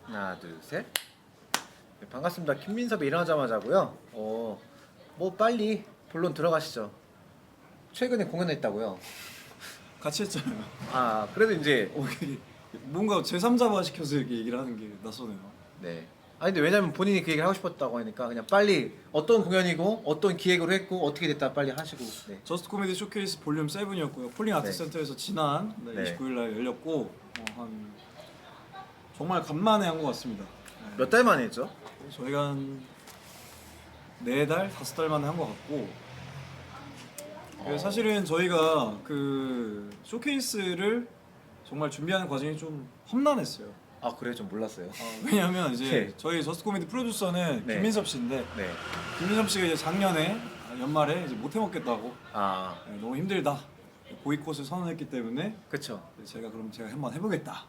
하나, 둘, 셋. 네, 반갑습니다. 김민섭이 일어나자마자고요. 뭐 빨리 본론 들어가시죠. 최근에 공연했다고요. 같이 했잖아요. 아, 그래도 이제 이게 뭔가 제3자화 시켜서 이렇게 얘기를 하는 게 낯서네요. 네. 아니 근데 왜냐면 본인이 그 얘기를 하고 싶었다고 하니까 그냥 빨리 어떤 공연이고 어떤 기획으로 했고 어떻게 됐다 빨리 하시고. 네. 저스트 코미디 쇼케이스 볼륨 7이었고요. 폴링 아트 네. 센터에서 지난 네. 29일 날 열렸고 한 정말 간만에 한 것 같습니다. 네. 몇 달 만에 했죠? 저희가 한 4달, 5달 만에 한 것 같고 사실은 저희가 그 쇼케이스를 정말 준비하는 과정이 좀 험난했어요. 아 그래 좀 몰랐어요. 왜냐면 이제 네. 저희 저스트 코미디 프로듀서는 네. 김민섭 씨인데 네. 김민섭 씨가 이제 작년에 연말에 이제 못 해먹겠다고 아 너무 힘들다 보이콧을 선언했기 때문에 그쵸. 제가 그럼 제가 한번 해보겠다.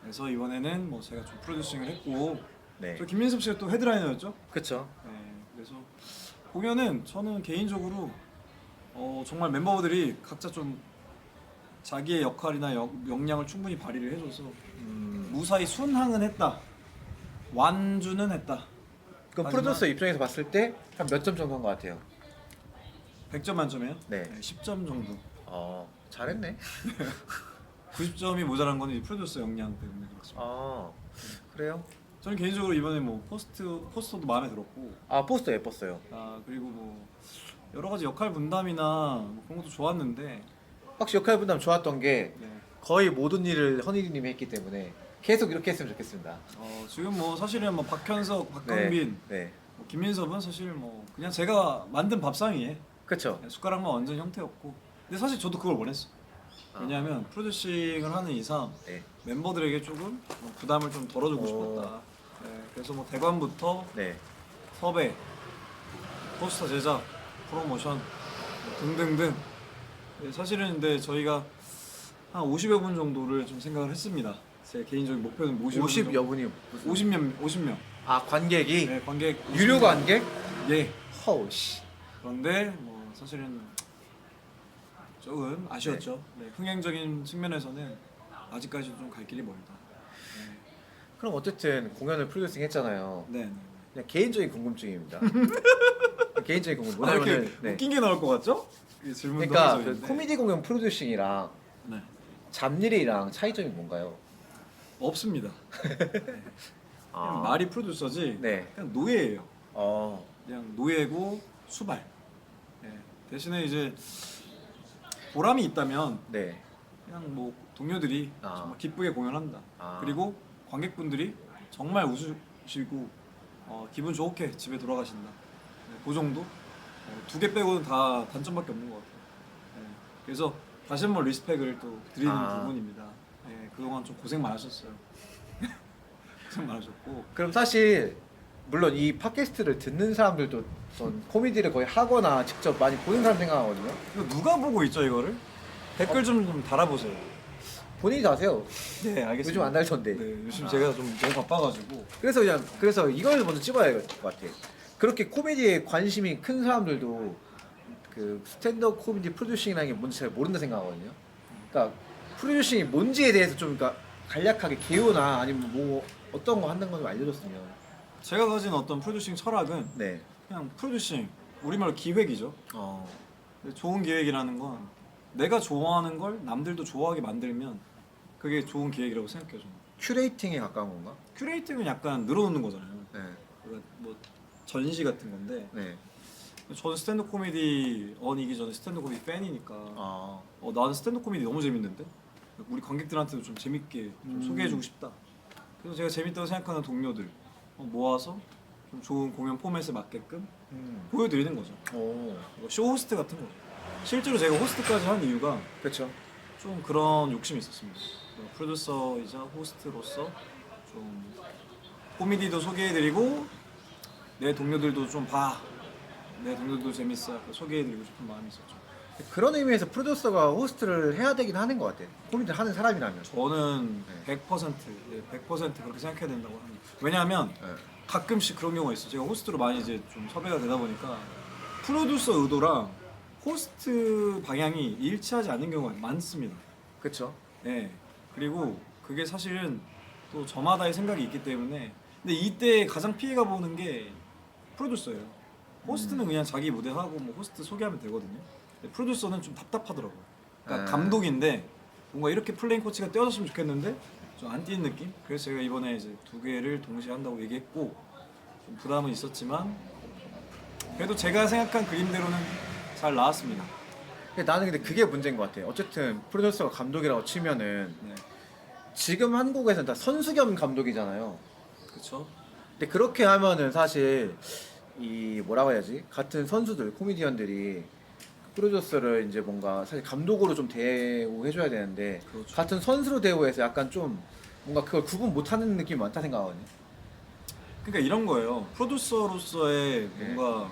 그래서 이번에는 뭐 제가 좀 프로듀싱을 했고 네. 또 김민섭 씨가 또 헤드라이너였죠. 그쵸. 네, 그래서 공연은 저는 개인적으로 정말 멤버들이 각자 좀 자기의 역할이나 역량을 충분히 발휘를 해줘서 무사히 순항은 했다. 완주는 했다. 그럼 마지막- 프로듀서 입장에서 봤을 때 한 몇 점 정도 한 것 같아요? 100점 만점에요? 네. 10점 정도. 잘했네. 90점이 모자란 건 이제 프로듀서 역량 때문에 그렇습니다. 그래요? 저는 개인적으로 이번에 뭐 포스터도 마음에 들었고 포스터 예뻤어요. 그리고 뭐 여러 가지 역할 분담이나 뭐 그런 것도 좋았는데 확실히 역할 분담 좋았던 게 네. 거의 모든 일을 허니디님이 했기 때문에 계속 이렇게 했으면 좋겠습니다. 지금 뭐 사실은 뭐 박현석, 박광빈, 네. 뭐 김민섭은 사실 뭐 그냥 제가 만든 밥상위에 그쵸. 그냥 숟가락만 얹은 형태였고 근데 사실 저도 그걸 원했어. 왜냐하면 프로듀싱을 하는 이상 네. 멤버들에게 조금 부담을 좀 덜어주고 싶었다. 네, 그래서 뭐 대관부터 네. 섭외, 포스터 제작, 프로모션 뭐 등등등. 네, 사실은 근데 저희가 한 50여 분 정도를 좀 생각을 했습니다. 제 개인적인 목표는 50여 분이 50명. 관객이 네, 관객 유료 50명. 관객? 예. 허우씨. 그런데 뭐 사실은 조금 아쉬웠죠. 네, 흥행적인 측면에서는 아직까지 좀 갈 길이 멀다. 그럼 어쨌든 공연을 프로듀싱 했잖아요. 네. 네. 그냥 개인적인 궁금증입니다. 개인적인 궁금증. 아, 이렇게 뭐냐면은 웃긴 게 나올 것 같죠? 이 질문도 그러니까 하면서 그 있는데. 코미디 공연 프로듀싱이랑 네. 잡일이랑 차이점이 뭔가요? 없습니다. 그냥 말이 프로듀서지. 네. 그냥 노예예요. 어. 그냥 노예고 수발. 네. 대신에 이제 보람이 있다면 네. 그냥 뭐 동료들이 정말 기쁘게 공연한다. 그리고 관객분들이 정말 웃으시고 기분 좋게 집에 돌아가신다. 네, 그 정도. 2개 빼고는 다 단점밖에 없는 것 같아요. 네, 그래서 다시 한번 리스펙을 또 드리는 부분입니다. 네, 그동안 좀 고생 많으셨어요. 고생 많으셨고. 그럼 사실 물론 이 팟캐스트를 듣는 사람들도 전 코미디를 거의 하거나 직접 많이 보는 사람 생각하거든요. 이거 누가 보고 있죠 이거를? 댓글 좀 달아보세요. 본인이 다 하세요. 네 알겠습니다. 요즘 안 달던데. 네 요즘 제가 좀 너무 바빠가지고. 그래서 이걸 먼저 찍어야 될 것 같아. 그렇게 코미디에 관심이 큰 사람들도 그 스탠드업 코미디 프로듀싱이라는 게 뭔지 잘 모른다 생각하거든요. 그러니까 프로듀싱이 뭔지에 대해서 좀 그러니까 간략하게 개요나 아니면 뭐 어떤 거 하는 거 좀 알려줬으면. 제가 가진 어떤 프로듀싱 철학은 네. 그냥 프로듀싱 우리말로 기획이죠. 근데 좋은 기획이라는 건 내가 좋아하는 걸 남들도 좋아하게 만들면 그게 좋은 기획이라고 생각해요 저는. 큐레이팅에 가까운 건가? 큐레이팅은 약간 늘어놓는 거잖아요. 네. 그러니까 뭐 전시 같은 건데 네. 저는 스탠드 코미디 언이기 전에 스탠드 코미디 팬이니까 나는 스탠드 코미디 너무 재밌는데 우리 관객들한테도 좀 재밌게 좀 소개해주고 싶다. 그래서 제가 재밌다고 생각하는 동료들 모아서 좀 좋은 공연 포맷에 맞게끔 보여드리는 거죠. 쇼 호스트 같은 거. 실제로 제가 호스트까지 한 이유가 그렇죠. 좀 그런 욕심이 있었습니다. 프로듀서이자 호스트로서 좀 코미디도 소개해드리고 내 동료들도 좀 봐. 내 동료들도 재밌어. 소개해드리고 싶은 마음이 있었죠. 그런 의미에서 프로듀서가 호스트를 해야 되긴 하는 것 같아요. 코미디를 하는 사람이라면. 저는 100% 그렇게 생각해야 된다고 합니다. 왜냐하면 가끔씩 그런 경우가 있어요. 제가 호스트로 많이 이제 좀 섭외가 되다 보니까 프로듀서 의도랑 호스트 방향이 일치하지 않는 경우가 많습니다. 그렇죠. 네. 그리고 그게 사실은 또 저마다의 생각이 있기 때문에. 근데 이때 가장 피해가 보는 게 프로듀서예요. 호스트는 그냥 자기 무대 하고 뭐 호스트 소개하면 되거든요. 근데 프로듀서는 좀 답답하더라고요. 그러니까 감독인데 뭔가 이렇게 플레잉 코치가 떼어졌으면 좋겠는데 좀 안 뛰는 느낌? 그래서 제가 이번에 이제 2개를 동시에 한다고 얘기했고 좀 부담은 있었지만 그래도 제가 생각한 그림대로는 잘 나왔습니다. 나는 근데 그게 문제인 것 같아. 어쨌든 프로듀서가 감독이라고 치면은 네, 지금 한국에서는 다 선수 겸 감독이잖아요. 그렇죠. 근데 그렇게 하면은 사실 이 뭐라고 해야지? 같은 선수들, 코미디언들이 프로듀서를 이제 뭔가 사실 감독으로 좀 대우해줘야 되는데 그렇죠. 같은 선수로 대우해서 약간 좀 뭔가 그걸 구분 못하는 느낌이 많다 생각하거든요. 그러니까 이런 거예요. 프로듀서로서의 네. 뭔가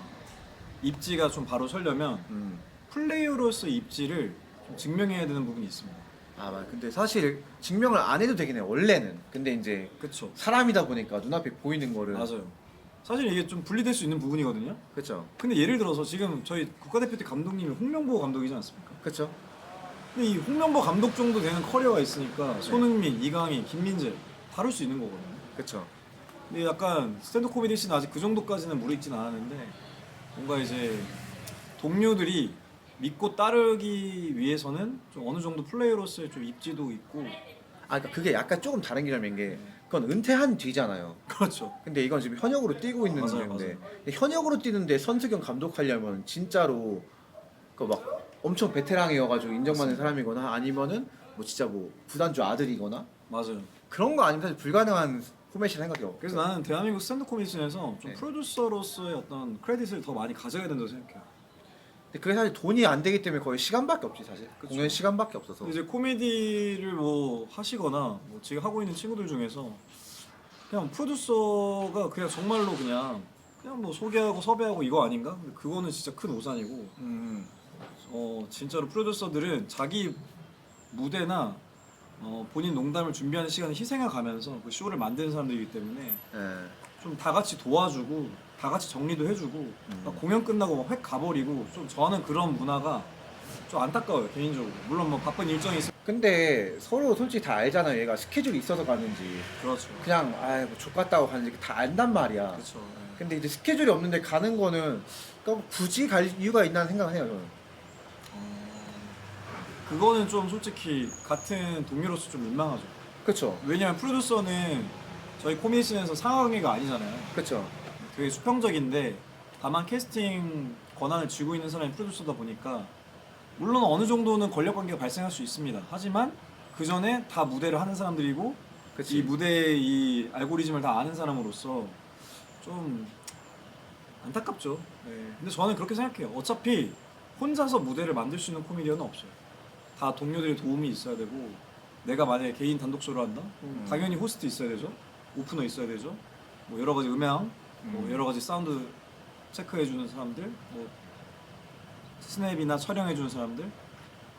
입지가 좀 바로 서려면 플레이어로서의 입지를 좀 증명해야 되는 부분이 있습니다. 아, 맞아. 근데 사실 증명을 안 해도 되긴 해요. 원래는. 근데 이제 그렇죠. 사람이다 보니까 눈앞에 보이는 거를. 맞아요. 사실 이게 좀 분리될 수 있는 부분이거든요. 그렇죠. 근데 예를 들어서 지금 저희 국가대표팀 감독님이 홍명보 감독이지 않습니까? 그렇죠. 근데 이 홍명보 감독 정도 되는 커리어가 있으니까 손흥민, 이강인, 김민재 다룰 수 있는 거거든요. 그렇죠. 근데 약간 스탠드 코미디 씬은 아직 그 정도까지는 무르익진 않았는데 뭔가 이제 동료들이 믿고 따르기 위해서는 좀 어느 정도 플레이어로서의 좀 입지도 있고. 아, 그러니까 그게 약간 조금 다른 개념인 게 그건 은퇴한 뒤잖아요. 그렇죠. 근데 이건 지금 현역으로 뛰고 있는 맞아요, 중인데 현역으로 뛰는데 선수경 감독하려면 진짜로 그 막 엄청 베테랑이어가지고 인정받는 사람이거나 아니면은 뭐 진짜 뭐 구단주 아들이거나 맞아요. 그런 거 아니면 사실 불가능한 포맷이라 생각해요. 그래서 나는 대한민국 스탠드 코미디 씬에서 좀 네. 프로듀서로서의 어떤 크레딧을 더 많이 가져야 된다고 생각해요. 근데 그게 사실 돈이 안 되기 때문에 거의 시간밖에 없지 사실. 그쵸. 공연 시간밖에 없어서. 이제 코미디를 뭐 하시거나 뭐 지금 하고 있는 친구들 중에서 그냥 프로듀서가 그냥 정말로 그냥 뭐 소개하고 섭외하고 이거 아닌가? 근데 그거는 진짜 큰 오산이고 진짜로 프로듀서들은 자기 무대나 본인 농담을 준비하는 시간을 희생해 가면서 그 쇼를 만드는 사람들이기 때문에 예. 좀 다 같이 도와주고 다 같이 정리도 해주고 막 공연 끝나고 막 획 가버리고 좀 저는 그런 문화가 좀 안타까워요 개인적으로. 물론 뭐 바쁜 일정이 있어. 근데 서로 솔직히 다 알잖아요. 얘가 스케줄이 있어서 가는지 그렇죠. 그냥 아뭐 족같다고 가는지 다 안단 말이야. 그렇죠. 근데 이제 스케줄이 없는데 가는 거는 그러니까 굳이 갈 이유가 있다는 생각을 해요. 저는. 그거는 좀 솔직히 같은 동료로서 좀 민망하죠. 그렇죠. 왜냐면 프로듀서는 저희 코미디씬에서 상하관계가 아니잖아요. 그렇죠. 되게 수평적인데 다만 캐스팅 권한을 쥐고 있는 사람이 프로듀서다 보니까 물론 어느 정도는 권력 관계가 발생할 수 있습니다. 하지만 그 전에 다 무대를 하는 사람들이고 그치. 이 무대의 이 알고리즘을 다 아는 사람으로서 좀 안타깝죠. 네. 근데 저는 그렇게 생각해요. 어차피 혼자서 무대를 만들 수 있는 코미디언은 없어요. 다 동료들의 도움이 있어야 되고 내가 만약에 개인 단독 쇼를 한다? 그럼 당연히 호스트 있어야 되죠. 오프너 있어야 되죠. 뭐 여러 가지 음향, 뭐 여러 가지 사운드 체크해 주는 사람들, 뭐 스냅이나 촬영해 주는 사람들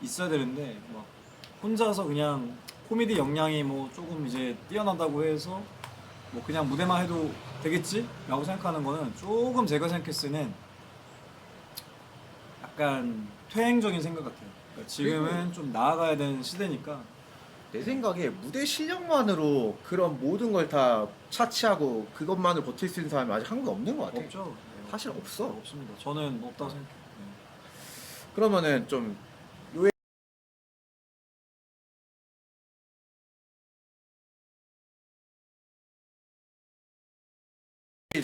있어야 되는데 막 혼자서 그냥 코미디 역량이 뭐 조금 이제 뛰어나다고 해서 뭐 그냥 무대만 해도 되겠지라고 생각하는 거는 조금 제가 생각했을 때는 약간 퇴행적인 생각 같아요. 그러니까 지금은 좀 나아가야 되는 시대니까. 내 생각에 무대 실력만으로 그런 모든 걸 다 차치하고 그것만을 버틸 수 있는 사람이 아직 한국에 없는 것 같아. 없죠. 네, 사실 없어. 없습니다. 저는 없다고 생각해요. 네. 그러면은 좀 요에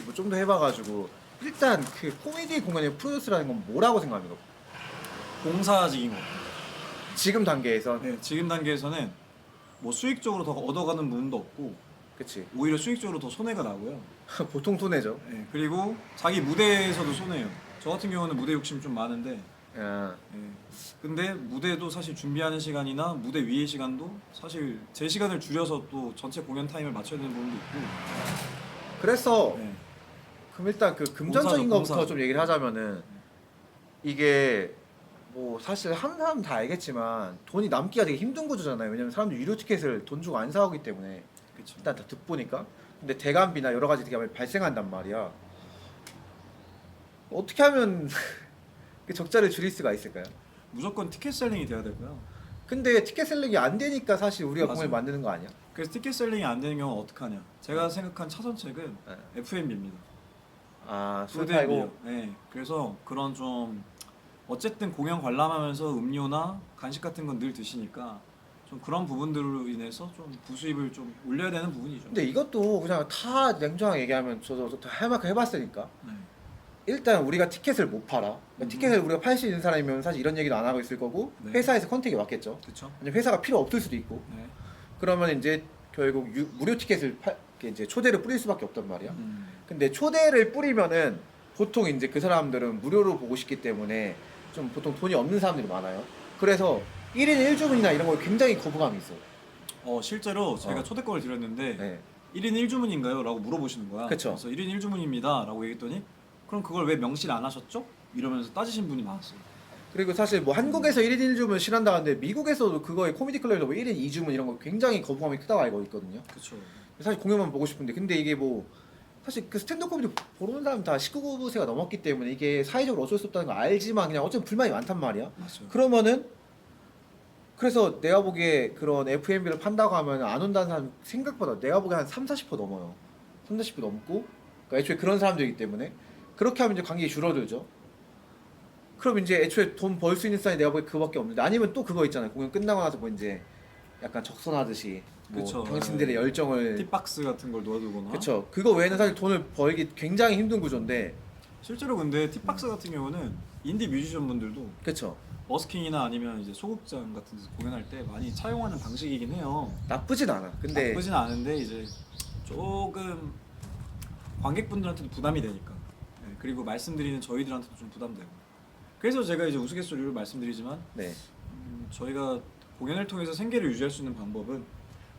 뭐좀 더 해봐가지고 일단 그 코미디 공연의 프로듀스라는 건 뭐라고 생각합니까? 공사직인 거. 지금 단계에서. 네, 지금 단계에서는 뭐 수익적으로 더 얻어가는 부분도 없고 그치. 오히려 수익적으로 더 손해가 나고요. 보통 손해죠. 네, 그리고 자기 무대에서도 손해요. 저 같은 경우는 무대 욕심 좀 많은데 야, 근데 무대도 사실 준비하는 시간이나 무대 위의 시간도 사실 제 시간을 줄여서 또 전체 공연 타임을 맞춰야 되는 부분도 있고. 그래서 네. 그럼 일단 그 금전적인 공사죠, 것부터 공사. 좀 얘기를 하자면은 이게 뭐 사실 한 사람 다 알겠지만 돈이 남기가 되게 힘든 구조잖아요. 왜냐면 사람들이 유료 티켓을 돈 주고 안 사오기 때문에 그쵸. 일단 다 득보니까. 근데 대관비나 여러 가지 되게 많이 발생한단 말이야. 어떻게 하면 그 적자를 줄일 수가 있을까요? 무조건 티켓 셀링이 돼야 되고요. 근데 티켓 셀링이 안 되니까 사실 우리가 맞아요. 공연을 만드는 거 아니야? 그래서 티켓 셀링이 안 되는 경우는 어떡하냐? 제가 생각한 차선책은 네. F&B입니다. 아, 술 푸드 팔고. 앤비어. 네. 그래서 그런 좀 어쨌든 공연 관람하면서 음료나 간식 같은 건 늘 드시니까 좀 그런 부분들로 인해서 좀 부수입을 좀 올려야 되는 부분이죠. 근데 이것도 그냥 다 냉정하게 얘기하면 저도 다 할 만큼 해봤으니까 네. 일단 우리가 티켓을 못 팔아. 그러니까 티켓을 우리가 팔 수 있는 사람이면 사실 이런 얘기도 안 하고 있을 거고 네. 회사에서 컨택이 왔겠죠. 그렇죠. 아니면 회사가 필요 없을 수도 있고 네. 그러면 이제 결국 무료 티켓을 이제 초대를 뿌릴 수밖에 없단 말이야. 음. 근데 초대를 뿌리면은 보통 이제 그 사람들은 무료로 보고 싶기 때문에 좀 보통 돈이 없는 사람들이 많아요. 그래서 1인 1주문이나 이런 거에 굉장히 거부감이 있어. 실제로 제가 어. 초대권을 드렸는데 네. 1인 1주문인가요? 라고 물어보시는 거야. 그쵸. 그래서 1인 1주문입니다. 라고 얘기했더니 그럼 그걸 왜 명시를 안 하셨죠? 이러면서 따지신 분이 많았어요. 그리고 사실 뭐 한국에서 1인 1주문 싫어한다 하는데 미국에서도 그거에 코미디 클럽에서 뭐 1인 2주문 이런 거 굉장히 거부감이 크다고 알고 있거든요. 그렇죠. 사실 공연만 보고 싶은데 근데 이게 뭐 사실 그 스탠드업 코미디 보러 온 사람 다 19세가 넘었기 때문에 이게 사회적으로 어쩔 수 없다는 거 알지만 그냥 어쨌든 불만이 많단 말이야. 맞아요. 그러면은 그래서 내가 보기에 그런 F&B를 판다고 하면 안 온다는 사람 생각보다 내가 보기에 한 30, 40% 넘어요. 30, 40% 넘고 그러니까 애초에 그런 사람들이기 때문에 그렇게 하면 이제 관객이 줄어들죠. 그럼 이제 애초에 돈 벌 수 있는 사람이 내가 보기에 그거밖에 없는데 아니면 또 그거 있잖아요. 공연 끝나고 나서 뭐 이제 약간 적선하듯이 뭐 그쵸. 당신들의 네. 열정을 팁박스 같은 걸 놓아두거나. 그쵸. 그거 외에는 사실 돈을 벌기 굉장히 힘든 구조인데 실제로 근데 팁박스 같은 경우는 인디 뮤지션 분들도 그쵸. 버스킹이나 아니면 이제 소극장 같은 데서 공연할 때 많이 차용하는 방식이긴 해요. 나쁘진 않아. 근데 나쁘진 않은데 이제 조금 관객분들한테도 부담이 되니까. 네, 그리고 말씀드리는 저희들한테도 좀 부담되고. 그래서 제가 이제 우스갯소리로 말씀드리지만 네. 저희가 공연을 통해서 생계를 유지할 수 있는 방법은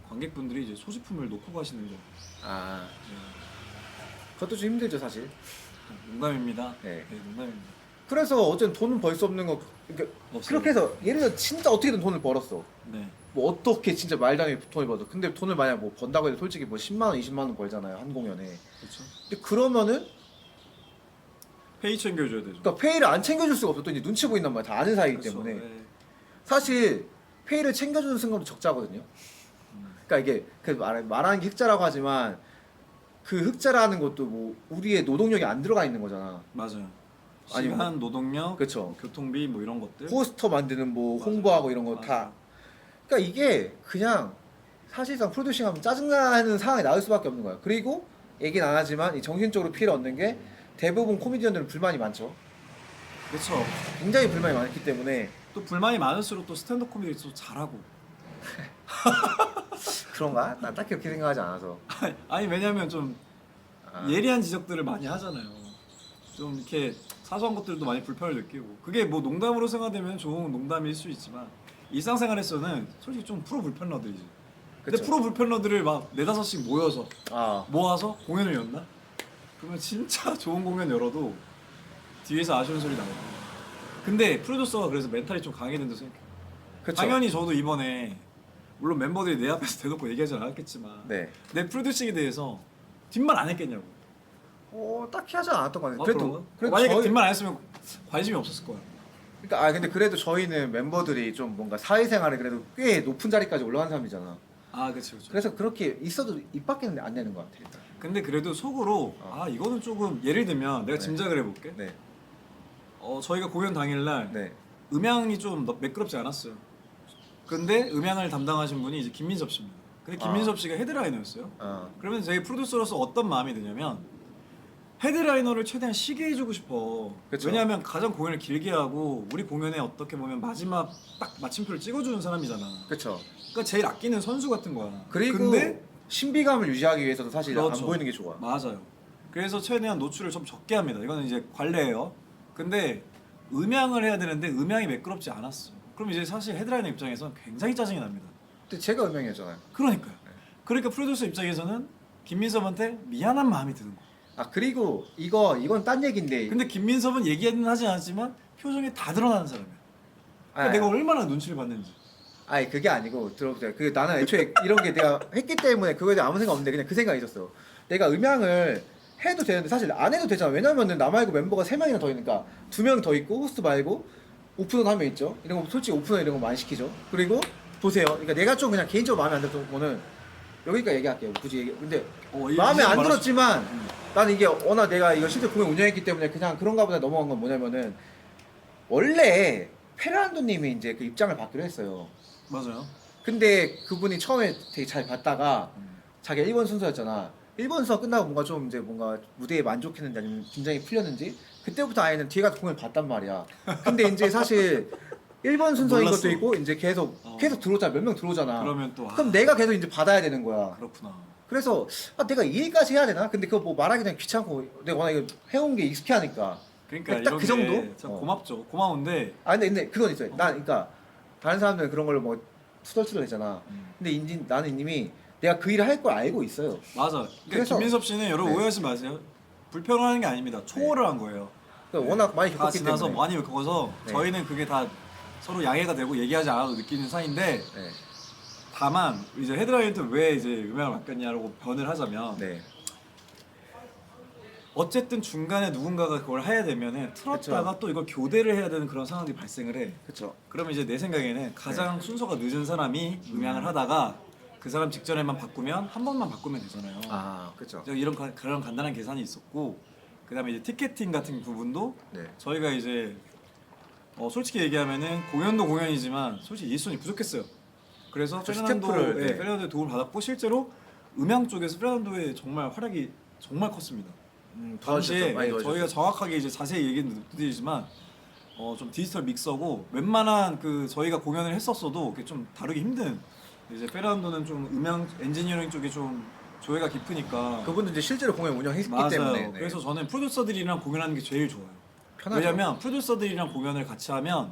관객분들이 이제 소지품을 놓고 가시는 거. 아 네, 그것도 좀 힘들죠 사실. 농담입니다. 네. 네, 농담입니다. 그래서 어쨌든 돈은 벌 수 없는 거 그러니까 없어요. 그렇게 해서 예를 들어 진짜 어떻게든 돈을 벌었어. 네. 뭐 어떻게 진짜 말도 안 되게 돈을 벌어. 근데 돈을 만약 뭐 번다고 해도 솔직히 뭐 10만 원, 20만 원 벌잖아요 한 공연에. 그렇죠. 근데 그러면은 페이 챙겨줘야 되죠. 그러니까 페이를 안 챙겨줄 수가 없어. 또 이제 눈치 보인단 말이야. 다 아는 사이이기 그렇죠. 때문에. 네. 사실 페이를 챙겨주는 순간도 적자거든요. 그러니까 이게 그 말하는 게 흑자라고 하지만 그 흑자라는 것도 뭐 우리의 노동력이 안 들어가 있는 거잖아. 맞아요. 아니, 시간, 노동력, 그쵸. 교통비 뭐 이런 것들. 포스터 만드는 뭐 맞아요. 홍보하고 이런 거 맞아요. 다. 그러니까 이게 그냥 사실상 프로듀싱하면 짜증나는 상황이 나올 수밖에 없는 거야. 그리고 얘기는 안 하지만 이 정신적으로 피해를 얻는 게 대부분 코미디언들은 불만이 많죠. 그렇죠. 굉장히 불만이 많기 때문에 또 불만이 많을수록 또 스탠드업 코미디 또 잘하고. 그런가? 난 딱히 그렇게 생각하지 않아서. 아니 왜냐면 좀 아. 예리한 지적들을 많이 하잖아요. 좀 이렇게 사소한 것들도 많이 불편을 느끼고 그게 뭐 농담으로 생각되면 좋은 농담일 수 있지만 일상생활에서는 솔직히 좀 프로 불편러들이지. 근데 그쵸. 프로 불편러들을 막 네다섯씩 모여서 아 모아서 공연을 였나? 그러면 진짜 좋은 공연 열어도 뒤에서 아쉬운 소리 나거든요. 근데 프로듀서가 그래서 멘탈이 좀 강해야 된다고 생각해요. 그쵸. 당연히 저도 이번에 물론 멤버들이 내 앞에서 대놓고 얘기하지 않았겠지만 네. 내 프로듀싱에 대해서 뒷말 안 했겠냐고. 딱히 하지 않았던 것 같아요. 그런가? 그래도 만약에 저희, 뒷말 안 했으면 관심이 없었을 거야. 그러니까 근데 그래도 저희는 멤버들이 좀 뭔가 사회생활에 그래도 꽤 높은 자리까지 올라간 사람이잖아. 아, 그렇죠. 그래서 그렇게 있어도 입 밖에는 안 내는 것 같아. 일단. 근데 그래도 속으로 이거는 조금 예를 들면 내가 네. 짐작을 해볼게. 네. 저희가 공연 당일날 네. 음향이 좀 매끄럽지 않았어요. 근데 음향을 담당하신 분이 이제 김민섭 씨입니다. 근데 김민섭 씨가 헤드라이너였어요. 그러면 저희 프로듀서로서 어떤 마음이 드냐면 헤드라이너를 최대한 쉬게 해주고 싶어. 그쵸. 왜냐하면 가장 공연을 길게 하고 우리 공연에 어떻게 보면 마지막 딱 마침표를 찍어주는 사람이잖아. 그렇죠. 그러니까 제일 아끼는 선수 같은 거야. 그리고 근데 신비감을 유지하기 위해서도 사실 그렇죠. 안 보이는 게 좋아. 맞아요. 그래서 최대한 노출을 좀 적게 합니다. 이거는 이제 관례예요. 근데 음향을 해야 되는데 음향이 매끄럽지 않았어. 그럼 이제 사실 헤드라이너 입장에서는 굉장히 짜증이 납니다. 근데 제가 음향이었잖아요. 그러니까요. 그러니까 프로듀서 입장에서는 김민섭한테 미안한 마음이 드는 거야. 그리고 이건 딴 얘기인데. 근데 김민섭은 얘기는 하지 않았지만 표정이 다 드러나는 사람이야. 그러니까 내가 얼마나 눈치를 봤는지. 아니 그게 아니고 들어보세요. 그 나는 애초에 이런 게 내가 했기 때문에 그거에 대해 아무 생각 없는데 그냥 그 생각이 있었어. 내가 음향을 해도 되는데 사실 안 해도 되잖아. 왜냐면은 나 말고 멤버가 3명이나 더 있으니까 2명 더 있고 호스트 말고 오픈런 하면 있죠. 이런 거 솔직히 오픈런 이런 거 많이 시키죠. 그리고 보세요. 그러니까 내가 좀 그냥 개인적으로 마음에 안 들었던 거는 여기까지 얘기할게요. 굳이 얘기. 근데 마음에 안 들었지만 나는 이게 워낙 내가 이거 실제 공연 운영했기 때문에 그냥 그런가 보다 넘어간 건 뭐냐면은 원래 페르난도님이 이제 그 입장을 받기로 했어요. 맞아요. 근데 그분이 처음에 되게 잘 봤다가 자기가 1번 순서였잖아. 1번 순서 끝나고 뭔가 좀 이제 뭔가 무대에 만족했는지 아니면 긴장이 풀렸는지 그때부터 아예는 뒤에 가서 공연 봤단 말이야. 근데 이제 사실 1번 순서인 몰랐어. 것도 있고 이제 계속 들어오잖아. 몇 명 들어오잖아. 그러면 또 그럼 내가 계속 이제 받아야 되는 거야. 그렇구나. 그래서 내가 이 얘기까지 해야 되나? 근데 그거 뭐 말하기 전 귀찮고 내가 워낙 이거 해온 게 익숙해하니까. 그러니까 딱 이런 그 정도? 게 참 고맙죠. 고마운데 근데 그건 있어요. 난 그러니까 다른 사람들은 그런 걸로 뭐 투덜투덜 했잖아. 근데 나는 이미 내가 그 일을 할 걸 알고 있어요. 맞아. 그러니까 그래서- 김민섭 씨는 여러분 네. 오해하지 마세요. 불평하는 게 아닙니다. 초월을 한 거예요. 그러니까 워낙 많이 다 겪었기 지나서 때문에. 많이 겪어서 네. 저희는 그게 다 서로 양해가 되고 얘기하지 않아도 느끼는 사이인데 네. 다만 이제 헤드라이트는 왜 이제 음향을 바꿨냐라고 변을 하자면 네. 어쨌든 중간에 누군가가 그걸 해야 되면은 틀었다가 또 이걸 교대를 해야 되는 그런 상황들이 발생을 해. 그렇죠. 그러면 이제 내 생각에는 가장 네. 순서가 늦은 사람이 음향을 하다가 그 사람 직전에만 바꾸면 한 번만 바꾸면 되잖아요. 그렇죠. 그런 간단한 계산이 있었고 그다음에 이제 티켓팅 같은 부분도 네. 저희가 이제 솔직히 얘기하면은 공연도 공연이지만 솔직히 일손이 부족했어요. 그래서 저 페르난도의 스태프를, 네. 페르난도의 도움을 받았고 실제로 음향 쪽에서 페르난도의 정말 활약이 정말 컸습니다. 당시에 많이 저희가 도와주셨죠. 정확하게 이제 자세히 얘기는 못 드리지만 좀 디지털 믹서고 웬만한 그 저희가 공연을 했었어도 그게 좀 다루기 힘든 이제 페르난도는 좀 음향 엔지니어링 쪽이 좀 조예가 깊으니까 그분도 이제 실제로 공연 운영했기 맞아요. 때문에. 네. 그래서 저는 프로듀서들이랑 공연하는 게 제일 좋아요. 편하죠. 왜냐면 프로듀서들이랑 공연을 같이 하면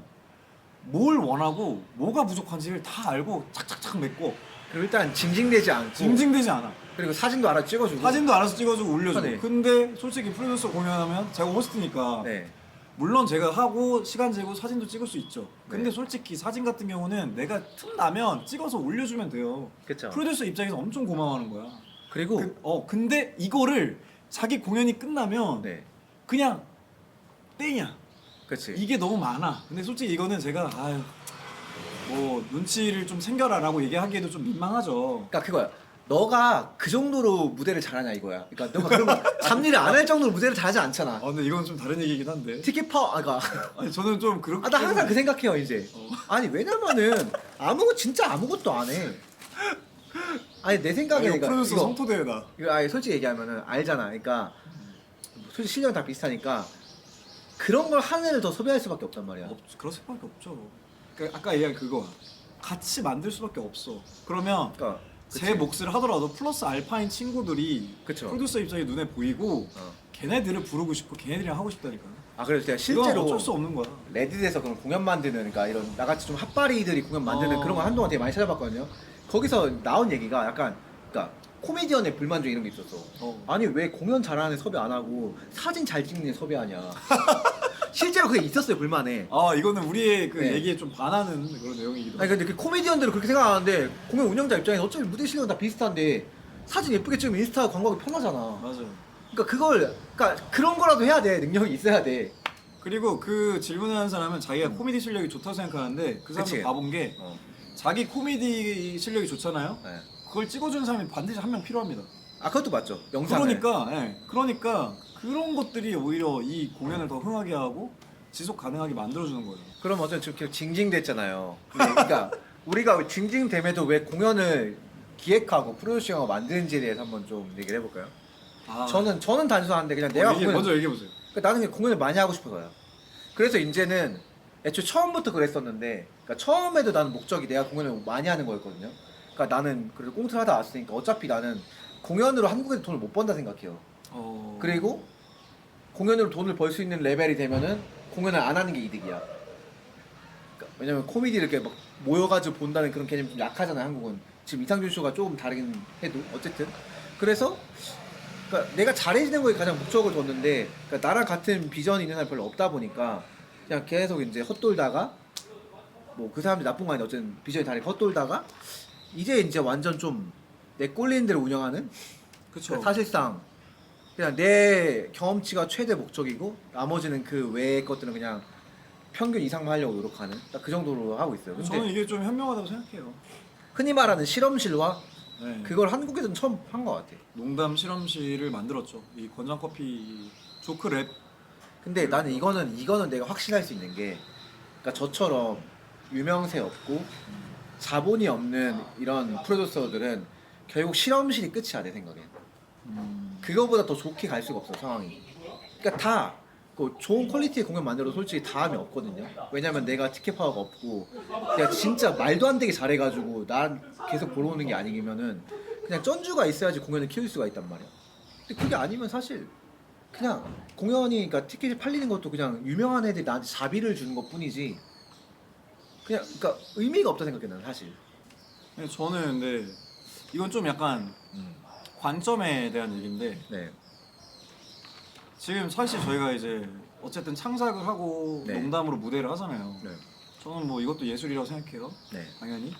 뭘 원하고 뭐가 부족한지를 다 알고 착착착 맺고 그리고 일단 징징대지 않고 징징대지 않아. 그리고 사진도 알아 찍어주고. 사진도 알아서 찍어주고 올려주고. 편해. 근데 솔직히 프로듀서 공연하면 제가 호스트니까 네. 물론 제가 하고 시간 재고 사진도 찍을 수 있죠. 근데 네. 솔직히 사진 같은 경우는 내가 틈 나면 찍어서 올려주면 돼요. 그렇죠. 프로듀서 입장에서 엄청 고마워하는 거야. 그리고 근데 이거를 자기 공연이 끝나면 네. 그냥 땡이야. 그렇지. 이게 너무 많아. 근데 솔직히 이거는 제가 뭐 눈치를 좀 챙겨라라고 얘기하기에도 좀 민망하죠. 그러니까 그거야. 너가 그 정도로 무대를 잘하냐 이거야. 그러니까 너가 그런 잡일을 안 할 정도로 무대를 잘하지 않잖아. 근데 이건 좀 다른 얘기긴 한데. 티켓 파워 그러니까 아니 저는 좀 그렇게. 나 항상 그 생각해요 이제. 아니 왜냐면은 진짜 아무것도 안 해. 아니 내 생각에 이거 프로듀서 성토대회다. 이거 솔직히 얘기하면은 알잖아. 그러니까 솔직히 실력은 다 비슷하니까 그런 걸 하늘을 더 소비할 수밖에 없단 말이야. 그럴 수밖에 없죠. 그러니까 아까 얘기한 그거야. 같이 만들 수밖에 없어. 그러면 그러니까 제 몫을 하더라도 플러스 알파인 친구들이 그쵸. 프로듀서 입장에 눈에 보이고 어. 걔네들을 부르고 싶고 걔네들이랑 하고 싶다니까. 그래서 제가 이건 실제로 어쩔 수 없는 거야. 레딧에서 그런 공연 만드는 그러니까 이런 나같이 좀 핫바리들이 공연 만드는 어. 그런 거 한동안 되게 많이 찾아봤거든요. 거기서 나온 얘기가 약간 그러니까 코미디언의 불만 중에 이런 게 있었어. 아니 왜 공연 잘하는 애 섭외 안 하고 사진 잘 찍는 애 섭외하냐. 실제로 그게 있었어요 불만에. 이거는 우리의 그 네. 얘기에 좀 반하는 그런 내용이기도 아니 하고. 근데 그 코미디언들은 그렇게 생각하는데 공연 운영자 입장에서 어차피 무대 실력은 다 비슷한데 사진 예쁘게 찍으면 인스타 광고하기 편하잖아. 맞아요. 그러니까 그런 거라도 해야 돼. 능력이 있어야 돼. 그리고 그 질문을 하는 사람은 자기가 코미디 실력이 좋다고 생각하는데 그 사람도 그치. 봐본 게 자기 코미디 실력이 좋잖아요. 네. 그걸 찍어주는 사람이 반드시 한 명 필요합니다. 그것도 맞죠. 영상을. 그러니까 그런 것들이 오히려 이 공연을 더 흥하게 하고 지속 가능하게 만들어주는 거예요. 그럼 어쨌든 지금 징징댔잖아요. 그러니까 우리가 징징됨에도 왜 공연을 기획하고 프로듀싱하고 만드는지에 대해서 한번 좀 얘기를 해볼까요? 저는 단순한데 그냥 내가 먼저 얘기해 보세요. 그러니까 나는 그냥 공연을 많이 하고 싶어서요. 그래서 이제는 애초에 처음부터 그랬었는데 그러니까 처음에도 나는 목적이 내가 공연을 많이 하는 거였거든요. 그러니까 나는 그래도 꽁트를 하다 왔으니까 어차피 나는 공연으로 한국에서 돈을 못 번다 생각해요. 그리고 공연으로 돈을 벌 수 있는 레벨이 되면은 공연을 안 하는 게 이득이야. 그러니까 왜냐면 코미디를 이렇게 막 모여가지고 본다는 그런 개념이 좀 약하잖아요, 한국은. 지금 이상준 쇼가 조금 다르긴 해도 어쨌든. 그래서 그러니까 내가 잘해지는 거에 가장 목적을 뒀는데 그러니까 나랑 같은 비전이 있는 사람이 별로 없다 보니까 그냥 계속 이제 헛돌다가 뭐 그 사람들이 나쁜 거 아닌데 어쨌든 비전이 다르게 헛돌다가 이제 완전 좀 내 꼴리는 대로 운영하는 그쵸. 그러니까 사실상 그냥 내 경험치가 최대 목적이고 나머지는 그 외의 것들은 그냥 평균 이상만 하려고 노력하는 딱 그 정도로 하고 있어요. 근데 저는 이게 좀 현명하다고 생각해요. 흔히 말하는 실험실화 네. 그걸 한국에서는 처음 한 것 같아. 농담 실험실을 만들었죠. 이 권장 커피 조크 랩. 근데 나는 이거는 내가 확신할 수 있는 게, 그러니까 저처럼 유명세 없고 자본이 없는 이런 프로듀서들은 결국 실험실이 끝이야 내 생각에. 그거보다 더 좋게 갈 수가 없어 상황이. 그러니까 다 그 좋은 퀄리티의 공연 만들어도 솔직히 다음이 없거든요. 왜냐면 내가 티켓 파워가 없고 내가 진짜 말도 안 되게 잘해가지고 난 계속 보러 오는 게 아니면은 그냥 쩐주가 있어야지 공연을 키울 수가 있단 말이야. 근데 그게 아니면 사실 그냥 공연이, 그러니까 티켓이 팔리는 것도 그냥 유명한 애들이 나한테 자비를 주는 것 뿐이지 그냥, 그러니까 의미가 없다 생각해 난 사실. 네, 저는 근데 이건 좀 약간 관점에 대한 얘기인데, 네. 지금 사실 저희가 이제 어쨌든 창작을 하고 네. 농담으로 무대를 하잖아요. 네. 저는 뭐 이것도 예술이라고 생각해요. 네. 당연히.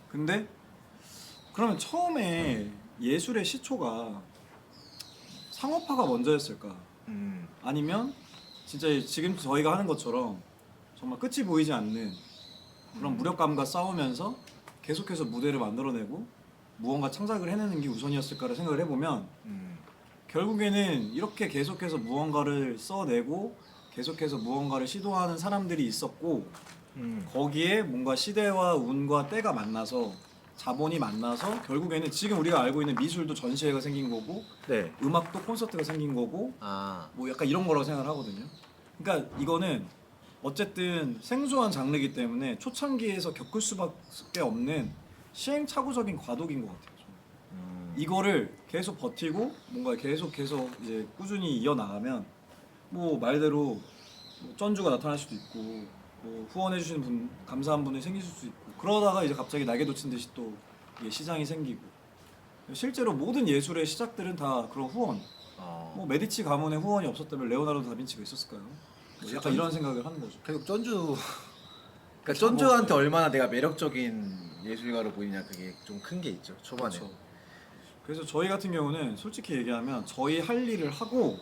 근데 그러면 처음에 예술의 시초가 상업화가 먼저였을까? 아니면 진짜 지금 저희가 하는 것처럼 정말 끝이 보이지 않는 그런 무력감과 싸우면서 계속해서 무대를 만들어내고 무언가 창작을 해내는 게 우선이었을까를 생각을 해보면 결국에는 이렇게 계속해서 무언가를 써내고 계속해서 무언가를 시도하는 사람들이 있었고, 거기에 뭔가 시대와 운과 때가 만나서 자본이 만나서 결국에는 지금 우리가 알고 있는 미술도 전시회가 생긴 거고, 네. 음악도 콘서트가 생긴 거고, 아. 뭐 약간 이런 거라고 생각을 하거든요. 그러니까 이거는 어쨌든 생소한 장르이기 때문에 초창기에서 겪을 수밖에 없는 시행착오적인 과도기인 것 같아요. 이거를 계속 버티고 뭔가 계속 이제 꾸준히 이어나가면 뭐 말대로 뭐 쩐주가 나타날 수도 있고 뭐 후원해 주시는 분, 감사한 분이 생기실 수도 있고, 그러다가 이제 갑자기 날개 돋친 듯이 또 이게 시장이 생기고, 실제로 모든 예술의 시작들은 다 그런 후원. 뭐 메디치 가문의 후원이 없었다면 레오나르도 다빈치가 있었을까요? 뭐 약간 이런 생각을 하는 거죠. 결국 쩐주, 그러니까 쩐주한테 얼마나 내가 매력적인 예술가로 보이냐 그게 좀 큰 게 있죠 초반에. 그렇죠. 그래서 저희 같은 경우는 솔직히 얘기하면 저희 할 일을 하고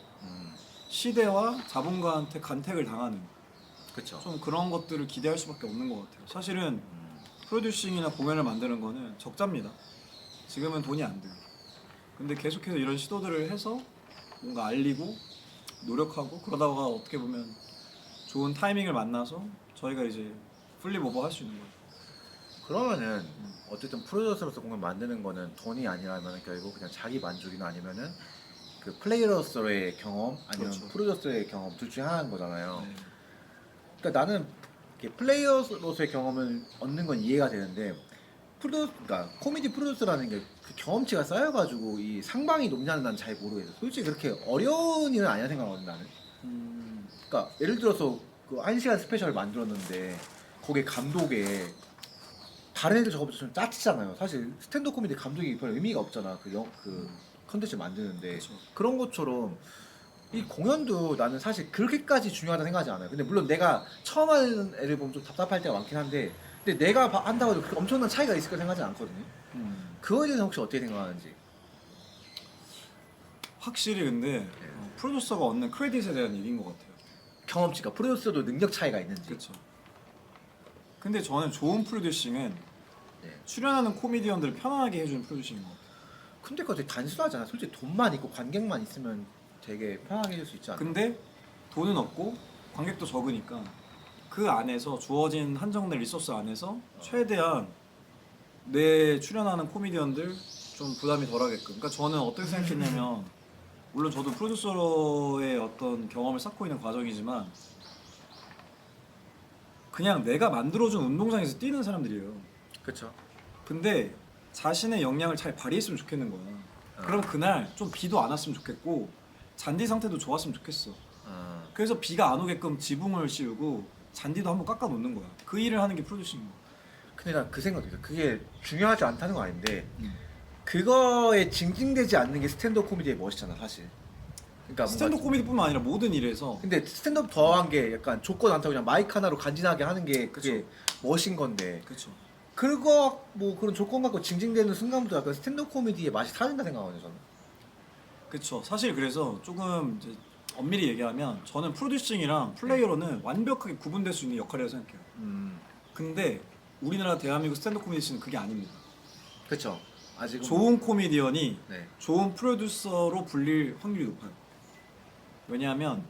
시대와 자본가한테 간택을 당하는 그렇죠. 좀 그런 것들을 기대할 수밖에 없는 것 같아요. 사실은 프로듀싱이나 공연을 만드는 거는 적자입니다. 지금은 돈이 안 돼요. 근데 계속해서 이런 시도들을 해서 뭔가 알리고 노력하고 그러다가 어떻게 보면 좋은 타이밍을 만나서 저희가 이제 플립 오버 할 수 있는 거예요. 그러면은 어쨌든 프로듀서로서 공연 만드는 거는 돈이 아니라면 결국 그냥 자기 만족이나 아니면은 그 플레이어로서의 경험 아니면 그렇죠. 프로듀서의 경험 둘 중에 하나인 거잖아요. 네. 그러니까 나는 이렇게 플레이어로서의 경험을 얻는 건 이해가 되는데 그러니까 코미디 프로듀서라는 게 그 경험치가 쌓여가지고 이 상방이 높냐는 난 잘 모르겠어. 솔직히 그렇게 어려운 일은 아니라 생각하거든 나는. 그러니까 예를 들어서 그 1시간 스페셜을 만들었는데 거기에 감독에 다른 애들 저거보다 좀 짜치잖아요. 사실 스탠드업 코미디 감독이 별 의미가 없잖아. 그 컨텐츠 만드는데. 그쵸. 그런 것처럼 이 공연도 나는 사실 그렇게까지 중요하다 생각하지 않아요. 근데 물론 내가 처음 하는 애를 보면 좀 답답할 때가 많긴 한데, 근데 내가 한다고 해도 그렇게 엄청난 차이가 있을 거 생각하지 않거든요. 그거에 대해서 혹시 어떻게 생각하는지. 확실히 근데 프로듀서가 얻는 크레딧에 대한 얘기인 것 같아요. 경험치가 프로듀서도 능력 차이가 있는지. 그렇죠. 근데 저는 좋은 프로듀싱은 네. 출연하는 코미디언들을 편안하게 해주는 프로듀싱인 것 같아요. 근데 그거 되게 단순하잖아. 솔직히 돈만 있고 관객만 있으면 되게 편하게 해줄 수 있지 않나? 근데 돈은 없고 관객도 적으니까 그 안에서 주어진 한정된 리소스 안에서 최대한 내 출연하는 코미디언들 좀 부담이 덜하게끔. 그러니까 저는 어떻게 생각했냐면 물론 저도 프로듀서의 어떤 경험을 쌓고 있는 과정이지만 그냥 내가 만들어준 운동장에서 뛰는 사람들이에요. 그렇죠. 근데 자신의 역량을 잘 발휘했으면 좋겠는 거야. 그럼 그날 좀 비도 안 왔으면 좋겠고 잔디 상태도 좋았으면 좋겠어. 그래서 비가 안 오게끔 지붕을 씌우고 잔디도 한번 깎아 놓는 거야. 그 일을 하는 게 프로듀싱인 거야. 근데 난 그 생각이 들어. 그게 중요하지 않다는 건 아닌데 그거에 징징대지 않는 게 스탠드업 코미디의 멋이잖아 사실. 그러니까 스탠드업 코미디뿐만 아니라 모든 일에서. 근데 스탠드업 더한 게 약간 조건 안 타고 그냥 마이크 하나로 간지나게 하는 게 그게 멋인 건데. 그렇죠. 그거 뭐 그런 조건 갖고 징징대는 순간부터 약간 스탠드업 코미디의 맛이 사라진다 생각하거든요 저는. 그렇죠. 사실 그래서 조금 이제 엄밀히 얘기하면 저는 프로듀싱이랑 플레이어로는 완벽하게 구분될 수 있는 역할이라고 생각해요. 근데 우리나라 대한민국 스탠드업 코미디는 그게 아닙니다. 그렇죠. 아직은 좋은 코미디언이 네. 좋은 프로듀서로 불릴 확률이 높아요. 왜냐하면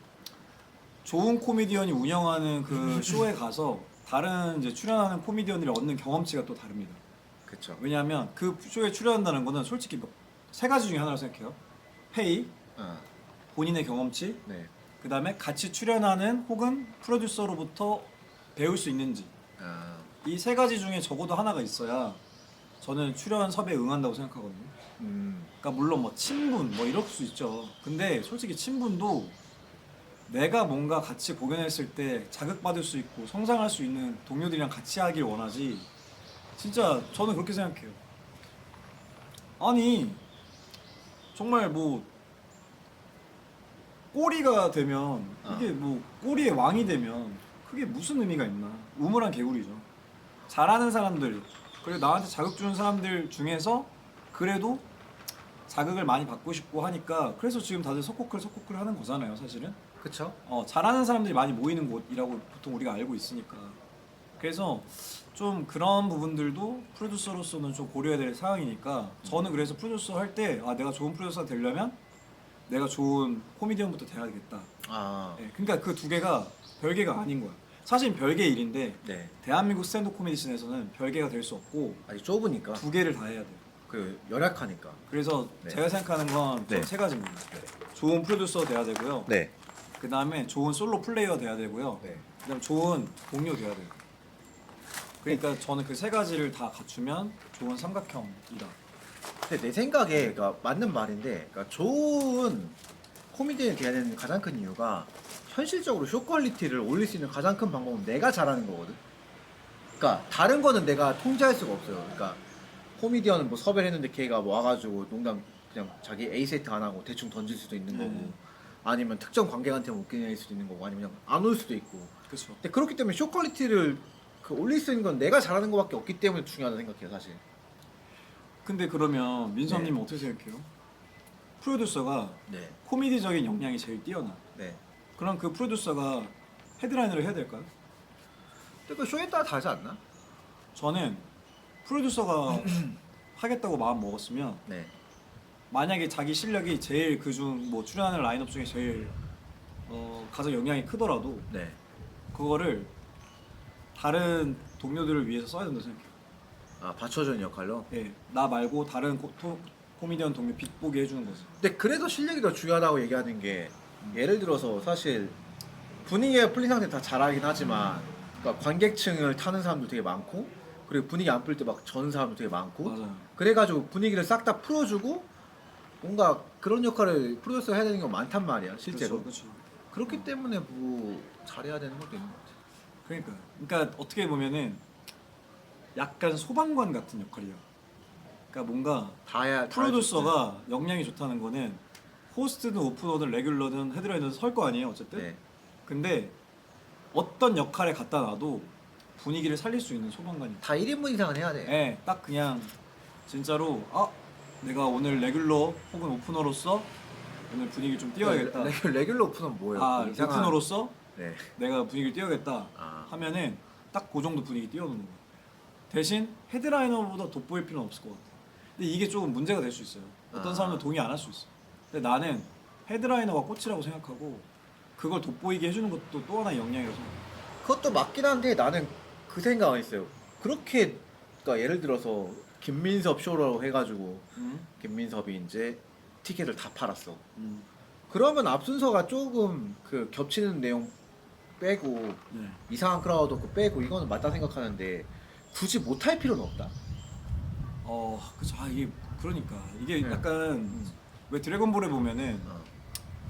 좋은 코미디언이 운영하는 그 쇼에 가서 다른 이제 출연하는 코미디언들이 얻는 경험치가 또 다릅니다. 그렇죠. 왜냐하면 그 쇼에 출연한다는 거는 솔직히 세 가지 중에 하나라고 생각해요. 페이, 본인의 경험치, 네. 그 다음에 같이 출연하는 혹은 프로듀서로부터 배울 수 있는지, 이 세 가지 중에 적어도 하나가 있어야 저는 출연 섭외에 응한다고 생각하거든요. 그러니까 물론 뭐 친분 뭐 이럴 수 있죠. 근데 솔직히 친분도 내가 뭔가 같이 공연했을 때 자극받을 수 있고 성장할 수 있는 동료들이랑 같이 하길 원하지. 진짜 저는 그렇게 생각해요. 아니 정말 뭐 꼬리가 되면 이게 뭐 꼬리의 왕이 되면 그게 무슨 의미가 있나. 우물한 개구리죠. 잘하는 사람들 그리고 나한테 자극 주는 사람들 중에서 그래도 자극을 많이 받고 싶고 하니까 그래서 지금 다들 석고클 하는 거잖아요 사실은. 그렇죠. 잘하는 사람들이 많이 모이는 곳이라고 보통 우리가 알고 있으니까. 그래서 좀 그런 부분들도 프로듀서로서는 좀 고려해야 될 사항이니까 저는 그래서 프로듀서 할 때 내가 좋은 프로듀서가 되려면 내가 좋은 코미디언부터 돼야겠다. 네, 그러니까 그 두 개가 별개가 아닌 거야. 사실 별개 일인데 네. 대한민국 스탠드업 코미디 씬에서는 별개가 될 수 없고 아직 좁으니까. 두 개를 다 해야 돼요. 그 열악하니까. 그래서 네. 제가 생각하는 건 네. 세 가지입니다. 좋은 프로듀서 돼야 되고요. 네. 그 다음에 좋은 솔로 플레이어 돼야 되고요. 네. 그다음 좋은 동료 돼야 돼요. 그러니까 저는 그 세 가지를 다 갖추면 좋은 삼각형이다. 근데 내 생각에 그러니까 맞는 말인데, 그러니까 좋은 코미디언이 돼야 되는 가장 큰 이유가 현실적으로 쇼 퀄리티를 올릴 수 있는 가장 큰 방법은 내가 잘하는 거거든. 그러니까 다른 거는 내가 통제할 수가 없어요. 그러니까 코미디언은 뭐 섭외를 했는데 걔가 뭐 와가지고 농담 그냥 자기 A 세트 안 하고 대충 던질 수도 있는 거고, 아니면 특정 관객한테만 웃기게 할 수도 있는 거고, 아니면 그냥 안 올 수도 있고. 그렇죠. 근데 그렇기 때문에 쇼 퀄리티를 올릴 수 있는 건 내가 잘하는 거밖에 없기 때문에 중요하다 생각해요, 사실. 근데 그러면 민섭님은 어떻게 생각해요? 프로듀서가 네. 코미디적인 역량이 제일 뛰어나. 네. 그럼 그 프로듀서가 헤드라이너를 해야 될까요? 근데 그 쇼에 따라 다르지 않나? 저는 프로듀서가 하겠다고 마음 먹었으면 네. 만약에 자기 실력이 제일 그중 뭐 출연하는 라인업 중에 제일 가장 영향이 크더라도 네. 그거를 다른 동료들을 위해서 써야 된다고 생각해요. 받쳐주는 역할로? 예, 나 말고 다른 코미디언 동료 빛보게 해주는 거지. 근데 그래도 실력이 더 중요하다고 얘기하는 게, 예를 들어서 사실 분위기가 풀린 상태에 다 잘하긴 하지만, 그러니까 관객층을 타는 사람도 되게 많고, 그리고 분위기 안 풀 때 막 전 사람도 되게 많고, 맞아요. 그래가지고 분위기를 싹 다 풀어주고 뭔가 그런 역할을 프로듀서가 해야 되는 게 많단 말이야, 실제로. 그렇죠. 그렇기 때문에 뭐 잘해야 되는 것도 있는 것 같아. 그러니까 어떻게 보면은 약간 소방관 같은 역할이야. 그러니까 뭔가 다 해야 프로듀서가 역량이 좋다는 거는 호스트든 오프너든 레귤러든 헤드라이너든 설 거 아니에요 어쨌든. 네. 근데 어떤 역할에 갖다 놔도 분위기를 살릴 수 있는 소방관이. 다 1인분 이상은 해야 돼. 네, 딱 그냥 진짜로 내가 오늘 레귤러 혹은 오프너로서 오늘 분위기 좀 띄워야겠다. 레귤러 오프너는 뭐예요? 그 이상한- 오프너로서 네. 내가 분위기를 띄워야겠다 하면은 딱 그 정도 분위기 띄워놓는 거야. 대신 헤드라이너보다 돋보일 필요는 없을 것 같아. 근데 이게 조금 문제가 될 수 있어요. 어떤 사람은 동의 안 할 수 있어. 근데 나는 헤드라이너가 꽃이라고 생각하고 그걸 돋보이게 해주는 것도 또 하나의 역량이라고 생각해. 그것도 맞긴 한데 나는 그 생각은 있어요. 그렇게, 그러니까 예를 들어서 김민섭 쇼로 해가지고 김민섭이 이제 티켓을 다 팔았어. 그러면 앞순서가 조금 그 겹치는 내용 빼고 네. 이상한 크라우드 없고 빼고 이거는 맞다 생각하는데, 굳이 못할 필요는 없다. 그쵸. 이게 네. 약간 왜 드래곤볼에 보면은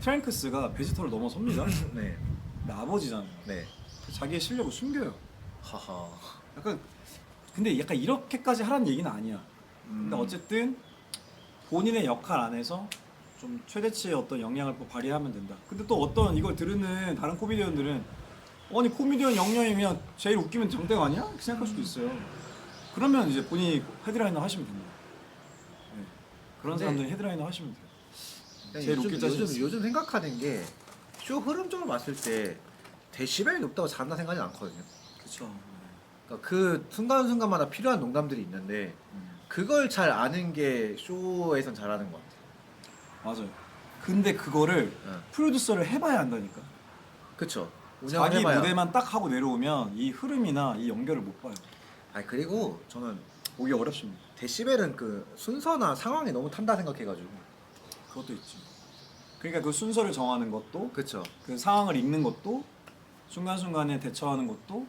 트랭크스가 베지터를 넘어섭니다. 네. 근데 아버지잖아요. 네. 자기의 실력을 숨겨요. 하하. 근데 약간 이렇게까지 하라는 얘기는 아니야. 근데 어쨌든 본인의 역할 안에서 좀 최대치의 어떤 역량을 또 발휘하면 된다. 근데 또 어떤 이걸 들으는 다른 코미디언들은 아니 코미디언 역량이 그냥 제일 웃기면 장땡 아니야? 이렇게 생각할 수도 있어요. 그러면 이제 본인이 헤드라이너 하시면 됩니다. 네. 그런 근데 사람들이 헤드라이너 하시면 돼요. 그냥 제일 웃길 자신 있어요. 요즘 생각하는 게, 쇼 흐름적으로 봤을 때 데시벨이 높다고 잘한다 생각이 않거든요. 그렇죠. 그러니까 그 순간순간마다 필요한 농담들이 있는데 그걸 잘 아는 게 쇼에선 잘하는 것 같아요. 맞아요. 근데 그거를 응. 프로듀서를 해봐야 한다니까. 그쵸. 자기 운영을 해봐야. 무대만 딱 하고 내려오면 이 흐름이나 이 연결을 못 봐요. 아니 그리고 저는 보기 어렵습니다. 데시벨은 그 순서나 상황에 너무 탄다 생각해가지고. 그것도 있지. 그러니까 그 순서를 정하는 것도, 그쵸. 그 상황을 읽는 것도, 순간순간에 대처하는 것도,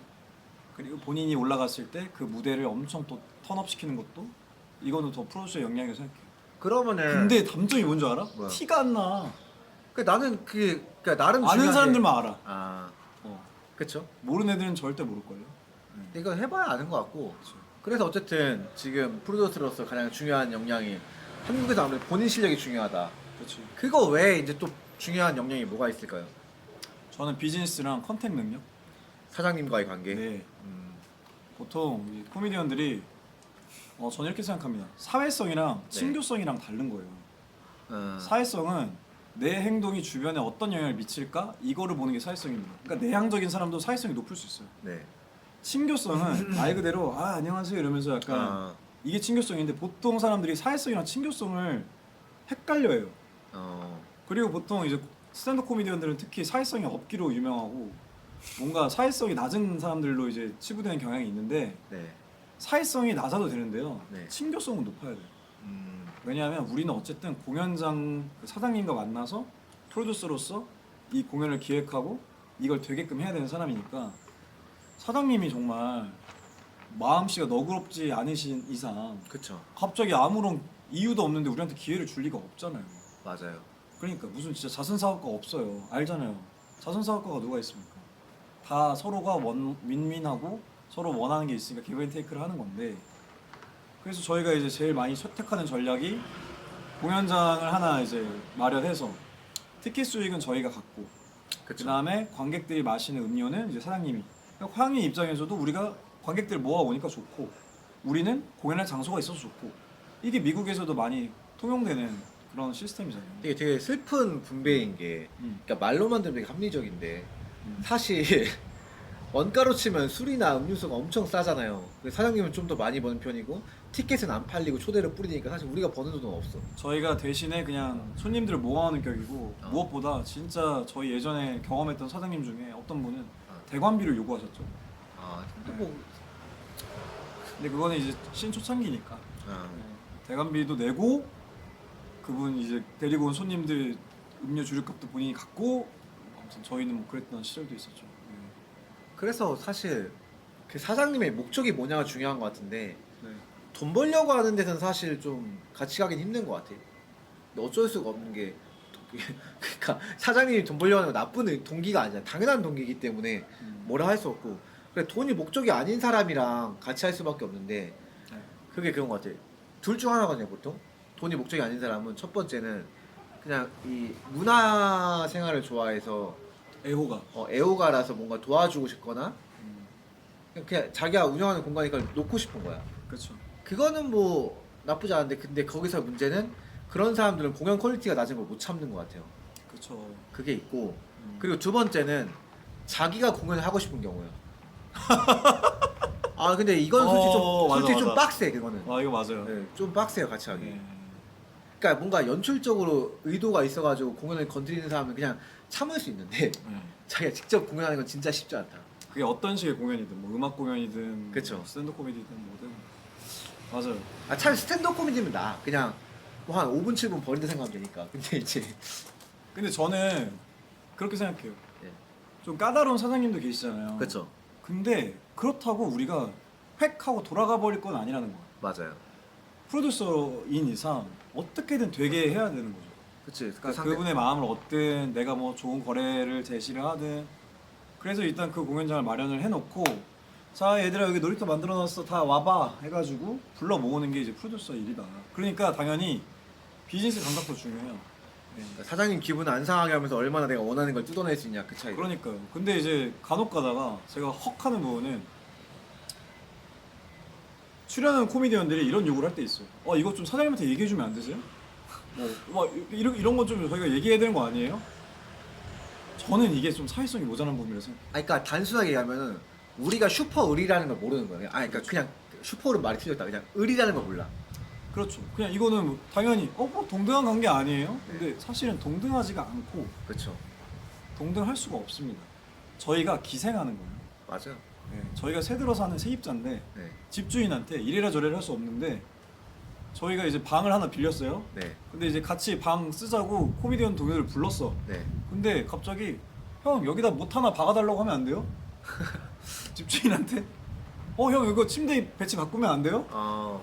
그리고 본인이 올라갔을 때 그 무대를 엄청 또 턴업 시키는 것도, 이거는 더 프로듀서의 역량이라고 생각해요. 그러면은. 근데 단점이 뭔지 알아? 뭐야? 티가 안 나. 그 나는 그니까 나름 아는 중요한 사람들만 알아. 아 그쵸. 모르는 애들은 절대 모를걸요. 근데 이거 해봐야 아는 것 같고. 그쵸. 그래서 어쨌든 지금 프로듀서로서 가장 중요한 역량이 한국에서 아무래도 본인 실력이 중요하다. 그렇지. 그거 외에 이제 또 중요한 역량이 뭐가 있을까요? 저는 비즈니스랑 컨택 능력. 사장님과의 관계. 네. 음, 보통 이 코미디언들이 저는 이렇게 생각합니다. 사회성이랑 네. 친교성이랑 다른 거예요. 어, 사회성은 내 행동이 주변에 어떤 영향을 미칠까 이거를 보는 게 사회성입니다. 그러니까 내향적인 사람도 사회성이 높을 수 있어요. 네. 친교성은 말 그대로 안녕하세요 이러면서 약간 아, 이게 친교성인데 보통 사람들이 사회성이랑 친교성을 헷갈려요. 그리고 보통 이제 스탠드 코미디언들은 특히 사회성이 없기로 유명하고 뭔가 사회성이 낮은 사람들로 이제 치부되는 경향이 있는데 네. 사회성이 낮아도 되는데요. 네. 친교성은 높아야 돼요. 음, 왜냐하면 우리는 어쨌든 공연장 그 사장님과 만나서 프로듀서로서 이 공연을 기획하고 이걸 되게끔 해야 되는 사람이니까 사장님이 정말 마음씨가 너그럽지 않으신 이상 그쵸. 갑자기 아무런 이유도 없는데 우리한테 기회를 줄 리가 없잖아요. 맞아요. 그러니까 무슨 진짜 자선사업가 없어요. 알잖아요. 자선사업가가 누가 있습니까? 다 서로가 윈윈하고 서로 원하는 게 있으니까 기브 앤 테이크를 하는 건데 그래서 저희가 이제 제일 많이 채택하는 전략이 공연장을 하나 이제 마련해서 티켓 수익은 저희가 갖고 그 그쵸. 다음에 관객들이 마시는 음료는 이제 사장님이 그러니까 황희 입장에서도 우리가 관객들 모아오니까 좋고 우리는 공연할 장소가 있어서 좋고 이게 미국에서도 많이 통용되는 그런 시스템이잖아요. 되게 슬픈 분배인 게, 그러니까 말로만 들으면 되게 합리적인데 사실 원가로 치면 술이나 음료수가 엄청 싸잖아요. 근데 사장님은 좀 더 많이 버는 편이고 티켓은 안 팔리고 초대를 뿌리니까 사실 우리가 버는 돈은 없어. 저희가 대신에 그냥 손님들을 모아오는 격이고 어. 무엇보다 진짜 저희 예전에 경험했던 사장님 중에 어떤 분은 어. 대관비를 요구하셨죠. 아 근데 뭐 근데 그거는 이제 신초창기니까 아, 대관비도 내고 그분 이제 데리고 온 손님들 음료 주류값도 본인이 갖고 아무튼 저희는 뭐 그랬던 시절도 있었죠. 그래서 사실 그 사장님의 목적이 뭐냐가 중요한 것 같은데 네. 돈 벌려고 하는 데서는 사실 좀 같이 가긴 힘든 것 같아. 근데 어쩔 수가 없는 게 그러니까 사장님이 돈 벌려고 하는 건 나쁜 동기가 아니야. 당연한 동기이기 때문에 뭐라 할 수 없고 그래 돈이 목적이 아닌 사람이랑 같이 할 수밖에 없는데 네. 그게 그런 것 같아. 둘 중 하나거든요 보통. 돈이 목적이 아닌 사람은 첫 번째는 그냥 이 문화 생활을 좋아해서 애호가. 애호가라서 뭔가 도와주고 싶거나 그냥 자기가 운영하는 공간이니까 놓고 싶은 거야. 그렇죠. 그거는 뭐 나쁘지 않은데 근데 거기서 문제는 그런 사람들은 공연 퀄리티가 낮은 걸 못 참는 것 같아요. 그렇죠. 그게 있고 그리고 두 번째는 자기가 공연을 하고 싶은 경우야. 아 근데 이건 맞아, 솔직히 좀 맞아. 빡세 그거는. 아 이거 맞아요. 네, 좀 빡세요 같이 하기. 네. 그러니까 뭔가 연출적으로 의도가 있어가지고 공연을 건드리는 사람은 그냥 참을 수 있는데 네. 자기가 직접 공연하는 건 진짜 쉽지 않다. 그게 어떤 식의 공연이든 뭐 음악 공연이든 그쵸. 뭐 스탠드 코미디든 뭐든 맞아요. 아 차라리 스탠드업 코미디면 나 그냥 뭐 한 5분 7분 버린다 생각하면 되니까. 근데 이제 근데 저는 그렇게 생각해요. 예. 좀 까다로운 사장님도 계시잖아요. 그렇죠. 근데 그렇다고 우리가 획 하고 돌아가 버릴 건 아니라는 거야. 맞아요. 프로듀서인 이상 어떻게든 되게 해야 되는 거죠. 그치. 그러니까 그분의 마음을 얻든 내가 뭐 좋은 거래를 제시를 하든 그래서 일단 그 공연장을 마련을 해놓고 자 얘들아 여기 놀이터 만들어놨어 다 와봐 해가지고 불러 모으는 게 이제 프로듀서 일이다. 그러니까 당연히 비즈니스 감각도 중요해요. 네. 그러니까 사장님 기분 안 상하게 하면서 얼마나 내가 원하는 걸 뜯어낼 수 있냐 그 차이. 그러니까요. 근데 이제 간혹 가다가 제가 헉 하는 부분은 출연하는 코미디언들이 이런 요구를 할 때 있어요. 이거 좀 사장님한테 얘기해주면 안 되세요? 이런 건 좀 저희가 얘기해야 되는 거 아니에요? 저는 이게 좀 사회성이 모자란 부분이라서. 아니, 그러니까 단순하게 얘기하면은 우리가 슈퍼 을이라는 걸 모르는 거예요. 아니, 그러니까 그냥 슈퍼는 말이 틀렸다. 그냥 을이라는 걸 몰라. 그렇죠. 그냥 이거는 뭐 당연히 뭐 동등한 관계 아니에요? 근데 사실은 동등하지가 않고 그렇죠. 동등할 수가 없습니다. 저희가 기생하는 거예요. 맞아요. 네, 저희가 새 들어 사는 세입자인데 네. 집주인한테 이래라 저래라 할 수 없는데 저희가 이제 방을 하나 빌렸어요. 네. 근데 이제 같이 방 쓰자고 코미디언 동료를 불렀어. 네. 근데 갑자기 형 여기다 못 하나 박아달라고 하면 안 돼요? 집주인한테 형 이거 침대 배치 바꾸면 안 돼요?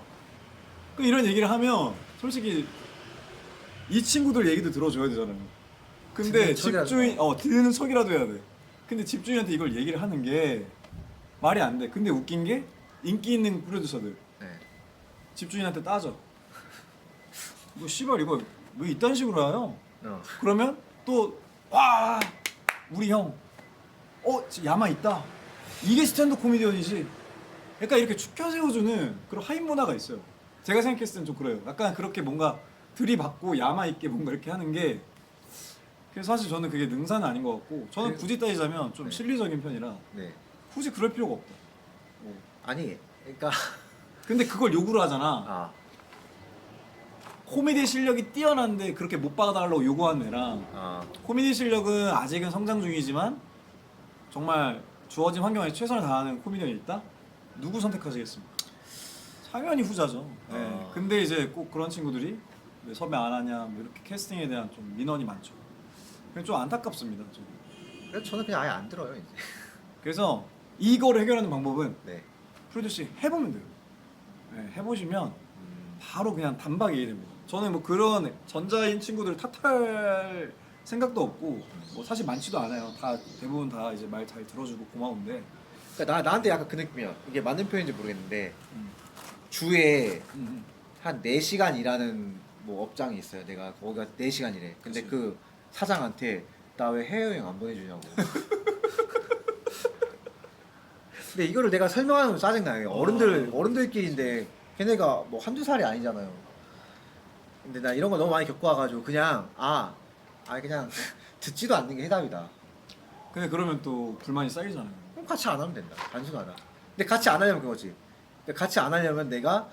이런 얘기를 하면 솔직히 이 친구들 얘기도 들어줘야 되잖아요. 근데 듣는 척이라도. 집주인 듣는 척이라도 해야 돼. 근데 집주인한테 이걸 얘기를 하는 게 말이 안 돼. 근데 웃긴 게 인기 있는 프로듀서들 네. 집주인한테 따져. 뭐 씨발 이거 왜 이딴 식으로 해요? 그러면 또 와 우리 형 지금 야마 있다. 이게 스탠드 코미디언이지. 약간 이렇게 축켜 세워주는 그런 하인 문화가 있어요. 제가 생각했을 땐 좀 그래요. 약간 그렇게 뭔가 들이받고 야마 있게 뭔가 이렇게 하는 게 그래서 사실 저는 그게 능사는 아닌 것 같고 저는 굳이 따지자면 좀 네. 실리적인 편이라 네. 굳이 그럴 필요가 없다. 아니, 그러니까 근데 그걸 요구를 하잖아. 코미디 실력이 뛰어난데 그렇게 못 박아달라고 요구하는 애랑 코미디 실력은 아직은 성장 중이지만 정말 주어진 환경에 최선을 다하는 코미디언이 있다? 누구 선택하시겠습니까? 당연히 후자죠. 네. 근데 이제 꼭 그런 친구들이 왜 섭외 안 하냐 뭐 이렇게 캐스팅에 대한 좀 민원이 많죠. 그래서 좀 안타깝습니다. 좀. 그래서 저는 그냥 아예 안 들어요 이제. 그래서 이거를 해결하는 방법은 네. 프로듀싱 해보면 돼요. 네, 해보시면 바로 그냥 단박에 이해됩니다. 저는 뭐 그런 전자인 친구들 탓할 생각도 없고 뭐 사실 많지도 않아요. 다 대부분 다 이제 말 잘 들어주고 고마운데. 그러니까 나한테 약간 그 느낌이야. 이게 맞는 표현인지 모르겠는데 주에 한 4시간 일하는 뭐 업장이 있어요. 내가 거기가 4시간 일해. 근데 그치. 그 사장한테 나 왜 해외여행 안 보내주냐고. 근데 이거를 내가 설명하는 건 짜증나요. 어른들끼리인데 걔네가 뭐 한두 살이 아니잖아요. 근데 나 이런 거 너무 많이 겪어와가지고 그냥 그냥 듣지도 않는 게 해답이다. 근데 그러면 또 불만이 쌓이잖아요. 그럼 같이 안 하면 된다. 단순하다. 근데 같이 안 하려면 그거지. 근데 같이 안 하려면 내가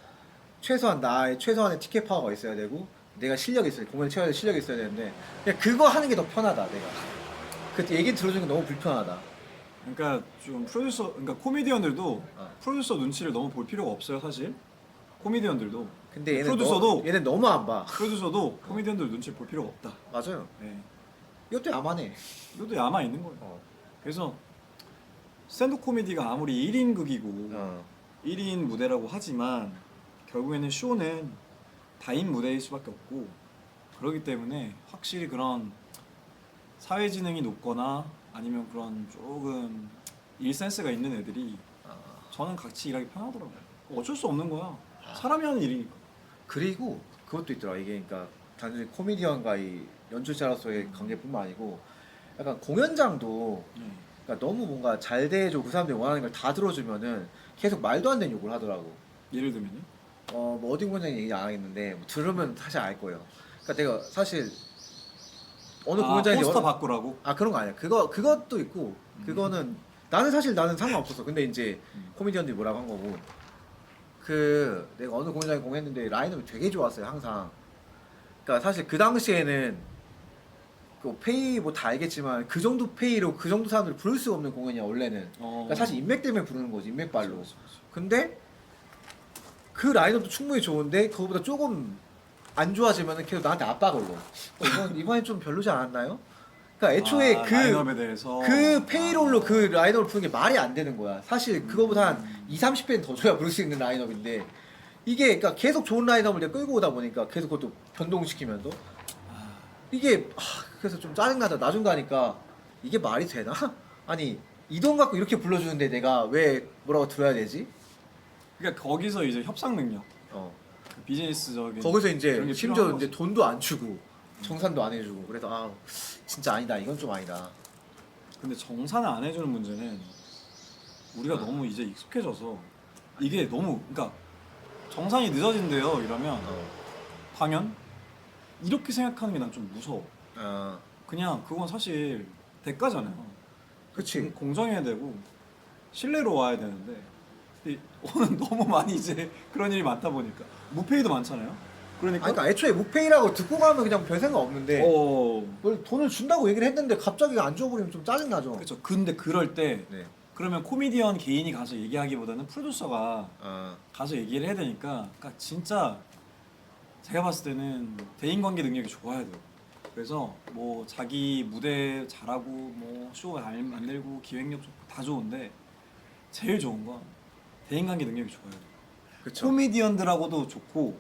나의 최소한의 티켓 파워가 있어야 되고 내가 실력이 있어야 돼. 공연 채워야 실력이 있어야 되는데 그냥 그거 하는 게 더 편하다. 내가 그때 얘기 들어주는 게 너무 불편하다. 그러니까 좀 그러니까 코미디언들도 프로듀서 눈치를 너무 볼 필요가 없어요, 사실. 코미디언들도. 근데 얘는 너무 안 봐. 프로듀서도 코미디언들 눈치를 볼 필요가 없다. 맞아요. 네. 이것도 야만해. 이것도 야마 있는 거예요. 그래서 스탠드 코미디가 아무리 1인 극이고 1인 무대라고 하지만 결국에는 쇼는 다인 무대일 수밖에 없고 그렇기 때문에 확실히 그런 사회지능이 높거나 아니면 그런 조금 일센스가 있는 애들이 저는 같이 일하기 편하더라고요. 어쩔 수 없는 거야. 사람이 하는 일이니까. 그리고 그것도 있더라. 이게 그러니까 단순히 코미디언과 이 연출자로서의 관계뿐만 아니고 약간 공연장도 그러니까 너무 뭔가 잘 대해줘 그 사람들이 원하는 걸 다 들어주면은 계속 말도 안 되는 욕을 하더라고. 예를 들면요? 뭐 어디 공연장 얘기 안 하겠는데 뭐 들으면 사실 알 거예요. 그러니까 내가 사실 어느 공연장인지 포스터 바꾸라고? 그런 거 아니야. 그것도 있고 그거는 나는 상관없었어. 근데 이제 코미디언들이 뭐라고 한 거고 내가 어느 공연장에 공연했는데 라인업이 되게 좋았어요. 항상. 그러니까 사실 그 당시에는 그 페이 뭐 다 알겠지만 그 정도 페이로 그 정도 사람들 부를 수가 없는 공연이야 원래는. 그러니까 사실 인맥 때문에 부르는 거지 인맥발로. 그렇죠. 근데 그 라인업도 충분히 좋은데 그거보다 조금 안 좋아지면은 계속 나한테 압박을 걸고 이번엔 좀 별로지 않았나요? 그러니까 애초에 라인업에 대해서 그 페이롤로 그 라인업을 부르는 게 말이 안 되는 거야. 사실 그거보다 한 20-30배는 더 줘야 부를 수 있는 라인업인데 이게 그러니까 계속 좋은 라인업을 내가 끌고 오다 보니까 계속 그것도 변동시키면서 이게 그래서 좀 짜증나다. 나중 가니까 이게 말이 되나? 아니 이 돈 갖고 이렇게 불러주는데 내가 왜 뭐라고 들어야 되지? 그러니까 거기서 이제 협상 능력, 그 비즈니스적인 거기서 그런 이제 게 심지어 필요한 이제 거죠. 돈도 안 주고 정산도 안 해주고 그래서 진짜 아니다. 이건 좀 아니다. 근데 정산을 안 해주는 문제는 우리가 너무 이제 익숙해져서 이게 너무 그러니까 정산이 늦어진대요 이러면 당연 이렇게 생각하는 게 난 좀 무서워. 그냥 그건 사실 대가잖아요. 그치. 공정해야 되고 신뢰로 와야 되는데 근데 오늘 너무 많이 이제 그런 일이 많다 보니까 무페이도 많잖아요. 그러니까, 그러니까 애초에 무페이라고 듣고 가면 그냥 별 생각 없는데 뭘 돈을 준다고 얘기를 했는데 갑자기 안 줘버리면 좀 짜증 나죠. 그렇죠. 근데 그럴 때 네. 그러면 코미디언 개인이 가서 얘기하기보다는 프로듀서가 아, 가서 얘기를 해야 되니까 그러니까 진짜 제가 봤을 때는 대인관계 능력이 좋아야 돼요. 그래서 뭐 자기 무대 잘하고 뭐 쇼 만들고 기획력 좋고 다 좋은데 제일 좋은 건 대인관계 능력이 좋아야 돼요. 그쵸. 코미디언들하고도 좋고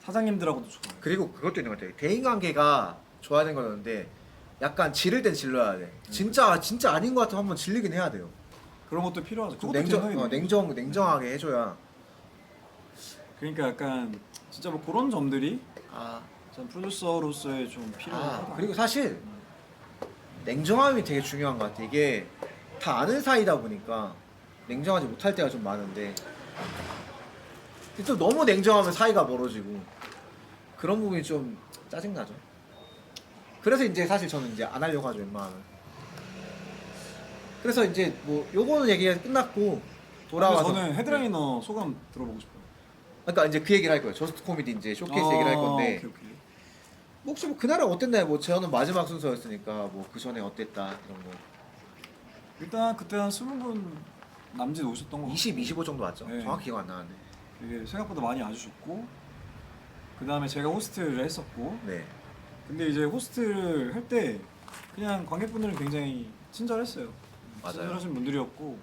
사장님들하고도 좋아요. 그리고 그것도 있는 것 같아요. 대인관계가 좋아야 되는 거였는데 약간 지를 땐 질러야 돼. 진짜 아닌 것 같으면 한번 질리긴 해야 돼요. 그런 것도 필요하죠. 좀 그것도 냉정하게 해줘야. 그러니까 약간 진짜 뭐 그런 점들이 아, 전 프로듀서로서의 좀 필요하다. 그리고 사실 냉정함이 되게 중요한 것 같아. 이게 다 아는 사이다 보니까 냉정하지 못할 때가 좀 많은데 또 너무 냉정하면 사이가 멀어지고 그런 부분이 좀 짜증나죠. 그래서 이제 사실 저는 이제 안 하려고 하죠, 웬만하면. 그래서 이제 뭐 요거는 얘기가 끝났고 돌아와서 저는 헤드라이너 소감 들어보고 싶어요. 그러니까 이제 그 얘기를 할 거예요. 저스트 코미디 이제 쇼케이스 얘기를 할 건데 오케이. 뭐 혹시 뭐 그날은 어땠나요? 뭐 저는 마지막 순서였으니까 뭐 그 전에 어땠다 이런 거. 일단 그때 한 20분 남짓 오셨던 거 20, 25 정도 왔죠. 네. 정확히 기억 안 나는데. 되게 생각보다 많이 와주셨고 그 다음에 제가 호스트를 했었고 네. 근데 이제 호스트를 할 때 그냥 관객분들은 굉장히 친절했어요. 맞아요. 친절하신 분들이었고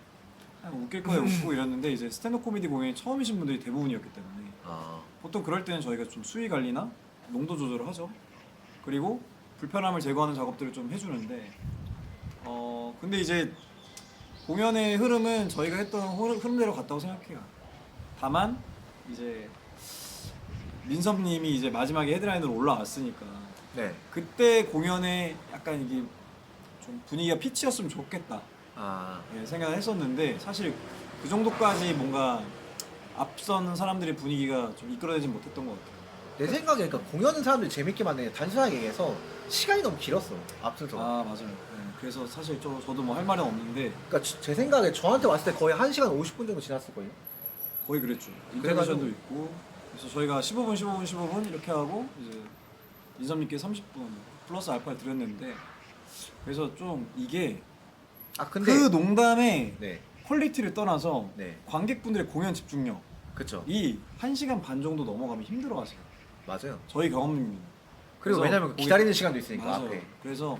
그냥 웃길 거에 웃고 이랬는데 이제 스탠드업 코미디 공연이 처음이신 분들이 대부분이었기 때문에 아, 보통 그럴 때는 저희가 좀 수위 관리나 농도 조절을 하죠. 그리고 불편함을 제거하는 작업들을 좀 해주는데 근데 이제 공연의 흐름은 저희가 했던 흐름대로 갔다고 생각해요. 다만 이제 민섭님이 이제 마지막에 헤드라인으로 올라왔으니까 네. 그때 공연에 약간 이게 좀 분위기가 피치였으면 좋겠다 아, 생각을 했었는데 사실 그 정도까지 뭔가 앞선 사람들의 분위기가 좀 이끌어내진 못했던 것 같아요. 내 생각에 그러니까 공연은 사람들이 재밌게 만드는 게 단순하게 얘기해서 시간이 너무 길었어. 앞서서. 아 맞아요. 네, 그래서 사실 저도 뭐 할 말은 없는데 그러니까 제 생각에 저한테 왔을 때 거의 1시간 50분 정도 지났을 거예요. 거의 그랬죠. 그래가지고- 인터뷰션도 있고 그래서 저희가 15분 이렇게 하고 이제 인섭님께 30분 플러스 알파를 드렸는데 그래서 좀 이게 아, 근데 그 농담의 네. 퀄리티를 떠나서 네. 관객분들의 공연 집중력이 그쵸. 1시간 반 정도 넘어가면 힘들어하세요. 맞아요. 저희 경험입니다. 그리고 그래서 왜냐면 거기- 기다리는 시간도 있으니까 맞아요. 앞에. 그래서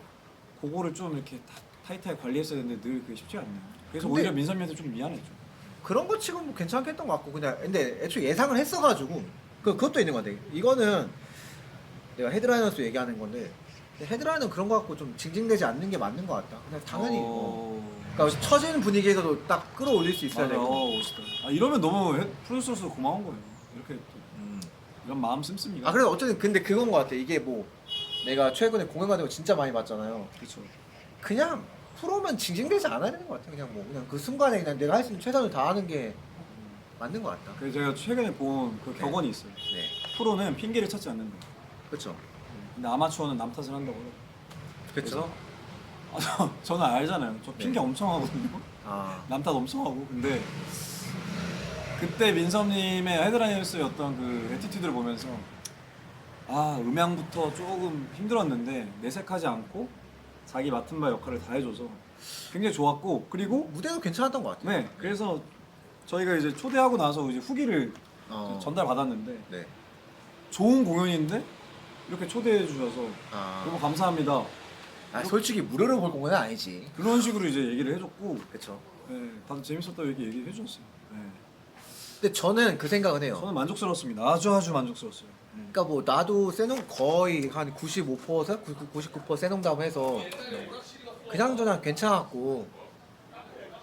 그거를 좀 이렇게 타이트하게 관리했어야 되는데 늘 그게 쉽지 않네요. 그래서 근데- 오히려 민섭이한테 좀 미안했죠. 그런 거 치고는 뭐 괜찮겠던 것 같고 그냥 근데 애초에 예상을 했어가지고 그것도 있는 것 같아. 이거는 내가 헤드라이너스 얘기하는 건데 헤드라이너는 그런 거 갖고 좀 징징대지 않는 게 맞는 것 같다. 그냥 당연히 그러니까 처지는 분위기에서도 딱 끌어올릴 수 있어야 맞아. 되고. 멋있다. 이러면 너무 프로듀서로서 고마운 거예요. 이렇게 또 음. 이런 마음 씀씀이가. 아 그래도 어쨌든 근데 그건 것 같아. 이게 뭐 내가 최근에 공연 가는 거 진짜 많이 봤잖아요. 그렇죠. 그냥 프로면 징징대지 않아야 되는 것 같아. 그냥 뭐 그냥 그 순간에 그냥 내가 할 수 있는 최선을 다하는 게 맞는 것 같다. 그래서 제가 최근에 본 그 네. 격언이 있어요. 네, 프로는 핑계를 찾지 않는다. 그렇죠. 근데 아마추어는 남 탓을 한다고 해요. 그렇죠. 그래서 저는 알잖아요. 저 핑계 네. 엄청 하거든요. 아, 남 탓 엄청 하고. 근데 그때 민섭님의 헤드라이너스의 어떤 그 애티튜드를 보면서 음향부터 조금 힘들었는데 내색하지 않고 자기 맡은 바 역할을 다 해줘서 굉장히 좋았고 그리고 무대도 괜찮았던 것 같아. 네 그래서 저희가 이제 초대하고 나서 이제 후기를 전달 받았는데 네. 좋은 공연인데 이렇게 초대해 주셔서 아, 너무 감사합니다. 솔직히 무료로 볼 공연은 아니지. 그런 식으로 이제 얘기를 해줬고 그렇죠. 네, 다들 재밌었다고 이렇게 얘기해 주셨어요. 네. 근데 저는 그 생각은 해요. 저는 만족스러웠습니다. 아주 만족스러웠어요. 그러니까 뭐 나도 세농 거의 한 95%에서 99% 세농담해서 그냥저냥 괜찮았고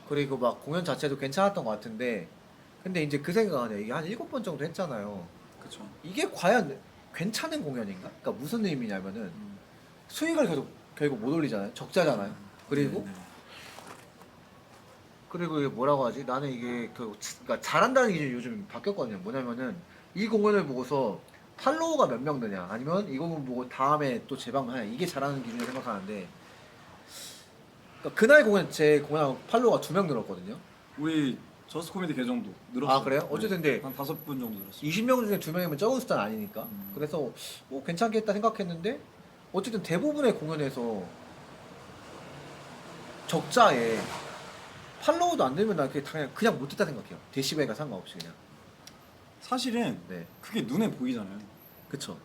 그리고 막 공연 자체도 괜찮았던 것 같은데 근데 이제 그 생각은 해요. 이게 한 7번 정도 했잖아요. 그렇죠. 이게 과연 괜찮은 공연인가? 그러니까 무슨 의미냐면은 수익을 결국 못 올리잖아요. 적자잖아요. 그리고 네, 네. 그리고 이게 뭐라고 하지? 나는 이게 그러니까 잘한다는 기준이 요즘 바뀌었거든요. 뭐냐면은 이 공연을 보고서 팔로워가 몇 명 되냐 아니면 이 공연 보고 다음에 또 재방하냐 이게 잘하는 기준을 생각하는데 그러니까 그날 공연 제 공연 팔로워가 2명 늘었거든요. 우리 저스트 코미디 계정도 늘었어요. 아 그래요? 어쨌든 근데 한 5분 정도 늘었어요. 20명 중에 2명이면 적은 숫자는 아니니까. 그래서 괜찮겠다 생각했는데 어쨌든 대부분의 공연에서 적자에 팔로워도 안 되면 나 그냥 못했다 생각해요. 데시벨과 상관없이 그냥. 사실은 네, 그게 눈에 보이잖아요. 그쵸.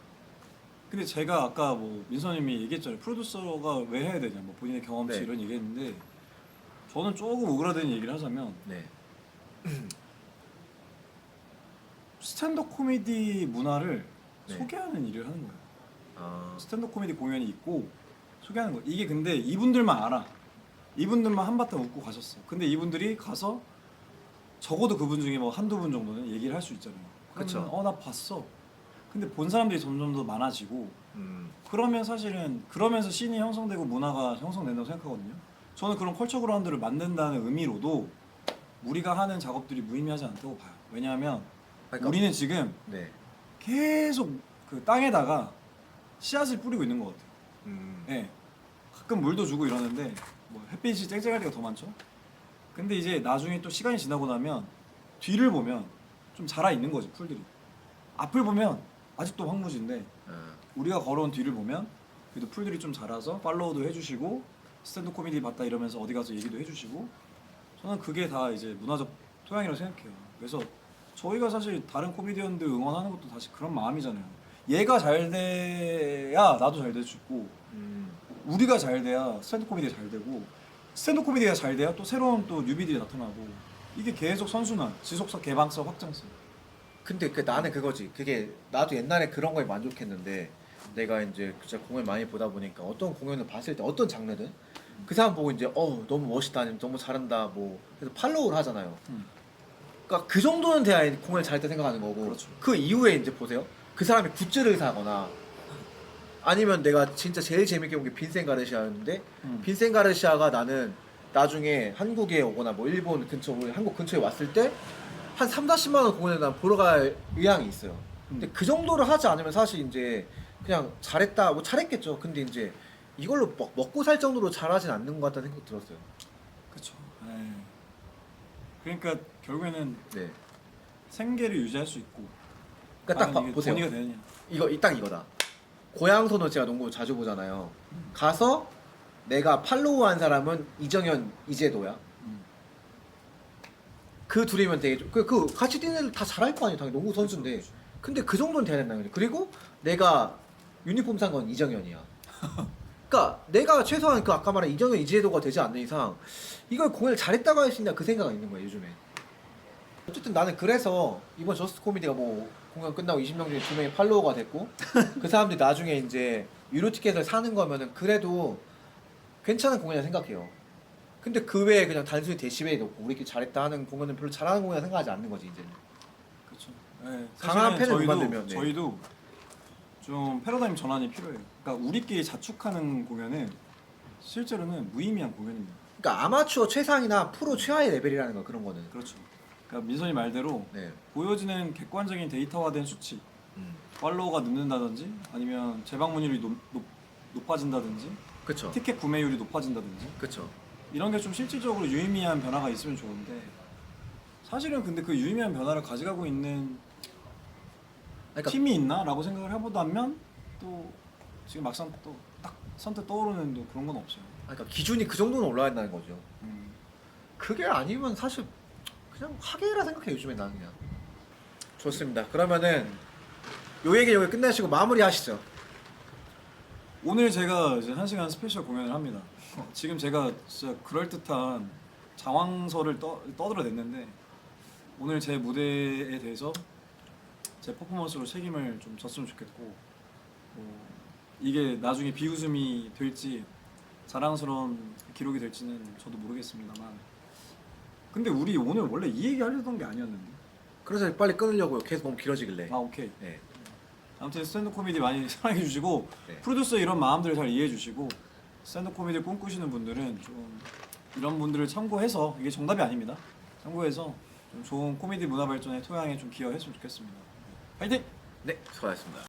근데 제가 아까 뭐 민서님이 얘기했잖아요. 프로듀서가 왜 해야 되냐, 뭐 본인의 경험치 네. 이런 얘기했는데 저는 조금 오그라드는 얘기를 하자면 네, 스탠드업 코미디 문화를 네. 소개하는 일을 하는 거예요. 아, 스탠드업 코미디 공연이 있고 소개하는 거. 이게 근데 이분들만 알아. 이분들만 한바탕 웃고 가셨어. 근데 이분들이 가서 적어도 그분 중에 뭐 한두 분 정도는 얘기를 할 수 있잖아요. 그쵸. 나 봤어. 근데 본 사람들이 점점 더 많아지고 음, 그러면 사실은 그러면서 씬이 형성되고 문화가 형성된다고 생각하거든요. 저는 그런 컬처 그라운드를 만든다는 의미로도 우리가 하는 작업들이 무의미하지 않다고 봐요. 왜냐하면 그러니까- 우리는 지금 네, 계속 그 땅에다가 씨앗을 뿌리고 있는 것 같아요. 네. 가끔 물도 주고 이러는데 뭐 햇빛이 쨍쨍할 때가 더 많죠. 근데 이제 나중에 또 시간이 지나고 나면 뒤를 보면 좀 자라 있는 거지 풀들이. 앞을 보면 아직도 황무지인데 아, 우리가 걸어온 뒤를 보면 그래도 풀들이 좀 자라서 팔로우도 해주시고 스탠드 코미디 봤다 이러면서 어디 가서 얘기도 해주시고 저는 그게 다 이제 문화적 토양이라고 생각해요. 그래서 저희가 사실 다른 코미디언들 응원하는 것도 다시 그런 마음이잖아요. 얘가 잘 돼야 나도 잘 될 수 있고 우리가 잘 돼야 스탠드 코미디가 잘 되고 스탠드 코미디가 잘 돼야 또 새로운 또 뉴비들이 나타나고 이게 계속 선순환, 지속적 개방성, 확장성. 근데 나는 그거지. 그게 나도 옛날에 그런 거에 만족했는데 내가 이제 진짜 공연 많이 보다 보니까 어떤 공연을 봤을 때 어떤 장르든 그 사람 보고 이제 너무 멋있다 아니면 너무 잘한다 뭐 그래서 팔로우를 하잖아요. 그러니까 그 정도는 돼야 공연을 잘했다 생각하는 거고 그렇죠. 그 이후에 이제 보세요. 그 사람이 굿즈를 사거나 아니면 내가 진짜 제일 재밌게 본 게 빈센 가르시아였는데 빈센 가르시아가 나는 나중에 한국에 오거나 뭐 일본 근처 우리 한국 근처에 왔을 때 한 3, 40만 원 공연을 난 보러 갈 의향이 있어요. 근데 그 정도를 하지 않으면 사실 이제 그냥 잘했다 뭐 잘했겠죠. 근데 이제 이걸로 먹고 살 정도로 잘하진 않는 것 같다는 생각 들었어요. 그렇죠. 그러니까 결국에는 네. 생계를 유지할 수 있고 그러니까 딱 과연 이게 보세요. 돈이가 되느냐. 딱 이거다. 고양손을 제가 농구 자주 보잖아요. 가서 내가 팔로우한 사람은 이정현, 이재도야. 그 둘이면 되게 그 같이 뛰는 애들 다 잘할 거 아니에요. 당연히 농구 선수인데. 그렇죠. 근데 그 정도는 돼야 된다는 거죠. 그리고 내가 유니폼 산 건 이정현이야. 그러니까 내가 최소한 그 아까 말한 이정현, 이재도가 되지 않는 이상 이걸 공연을 잘했다고 할 수 있냐 그 생각이 있는 거예요 요즘에. 어쨌든 나는 그래서 이번 저스트 코미디가 뭐 공연 끝나고 20명 중에 2명이 팔로워가 됐고 그 사람들이 나중에 이제 유료 티켓을 사는 거면은 그래도 괜찮은 공연이라 생각해요. 근데 그 외에 그냥 단순히 데시벨이 높고 우리끼리 잘했다 하는 공연은 별로 잘하는 공연이라 생각하지 않는 거지 이제는. 그렇죠. 강한 사실은 팬을 못 만들면, 네. 저희도 좀 패러다임 전환이 필요해요. 그러니까 우리끼리 자축하는 공연은 실제로는 무의미한 공연입니다. 그러니까 아마추어 최상이나 프로 최하의 레벨이라는 거 그런 거는. 그렇죠. 그러니까 민선이 말대로 네. 보여지는 객관적인 데이터화된 수치, 팔로워가 늦는다든지 아니면 재방문율이 높아진다든지 그렇죠. 티켓 구매율이 높아진다든지 그렇죠. 이런 게 좀 실질적으로 유의미한 변화가 있으면 좋은데 사실은 근데 그 유의미한 변화를 가져가고 있는 그러니까 팀이 있나라고 생각을 해보다면 또 지금 막상 또 딱 선뜻 떠오르는 또 그런 건 없어요. 그러니까 기준이 그 정도는 올라야 된다는 거죠. 음. 그게 아니면 사실 그냥 하계라 생각해 요즘에 나는 그냥. 좋습니다. 그러면은 요 얘기 여기 끝내시고 마무리 하시죠. 오늘 제가 이제 1시간 스페셜 공연을 합니다. 지금 제가 진짜 그럴듯한 장황설을 떠들어냈는데 오늘 제 무대에 대해서 제 퍼포먼스로 책임을 좀 졌으면 좋겠고 이게 나중에 비웃음이 될지 자랑스러운 기록이 될지는 저도 모르겠습니다만 근데 우리 오늘 원래 이 얘기 하려던 게 아니었는데 그래서 빨리 끊으려고요. 계속 너무 길어지길래. 아 오케이. 네. 아무튼 스탠드 코미디 많이 사랑해 주시고 네. 프로듀서 이런 마음들을 잘 이해해 주시고 스탠드 코미디 꿈꾸시는 분들은 좀 이런 분들을 참고해서 이게 정답이 아닙니다. 참고해서 좀 좋은 코미디 문화 발전의 토양에 좀 기여했으면 좋겠습니다. 파이팅! 네, 수고하셨습니다.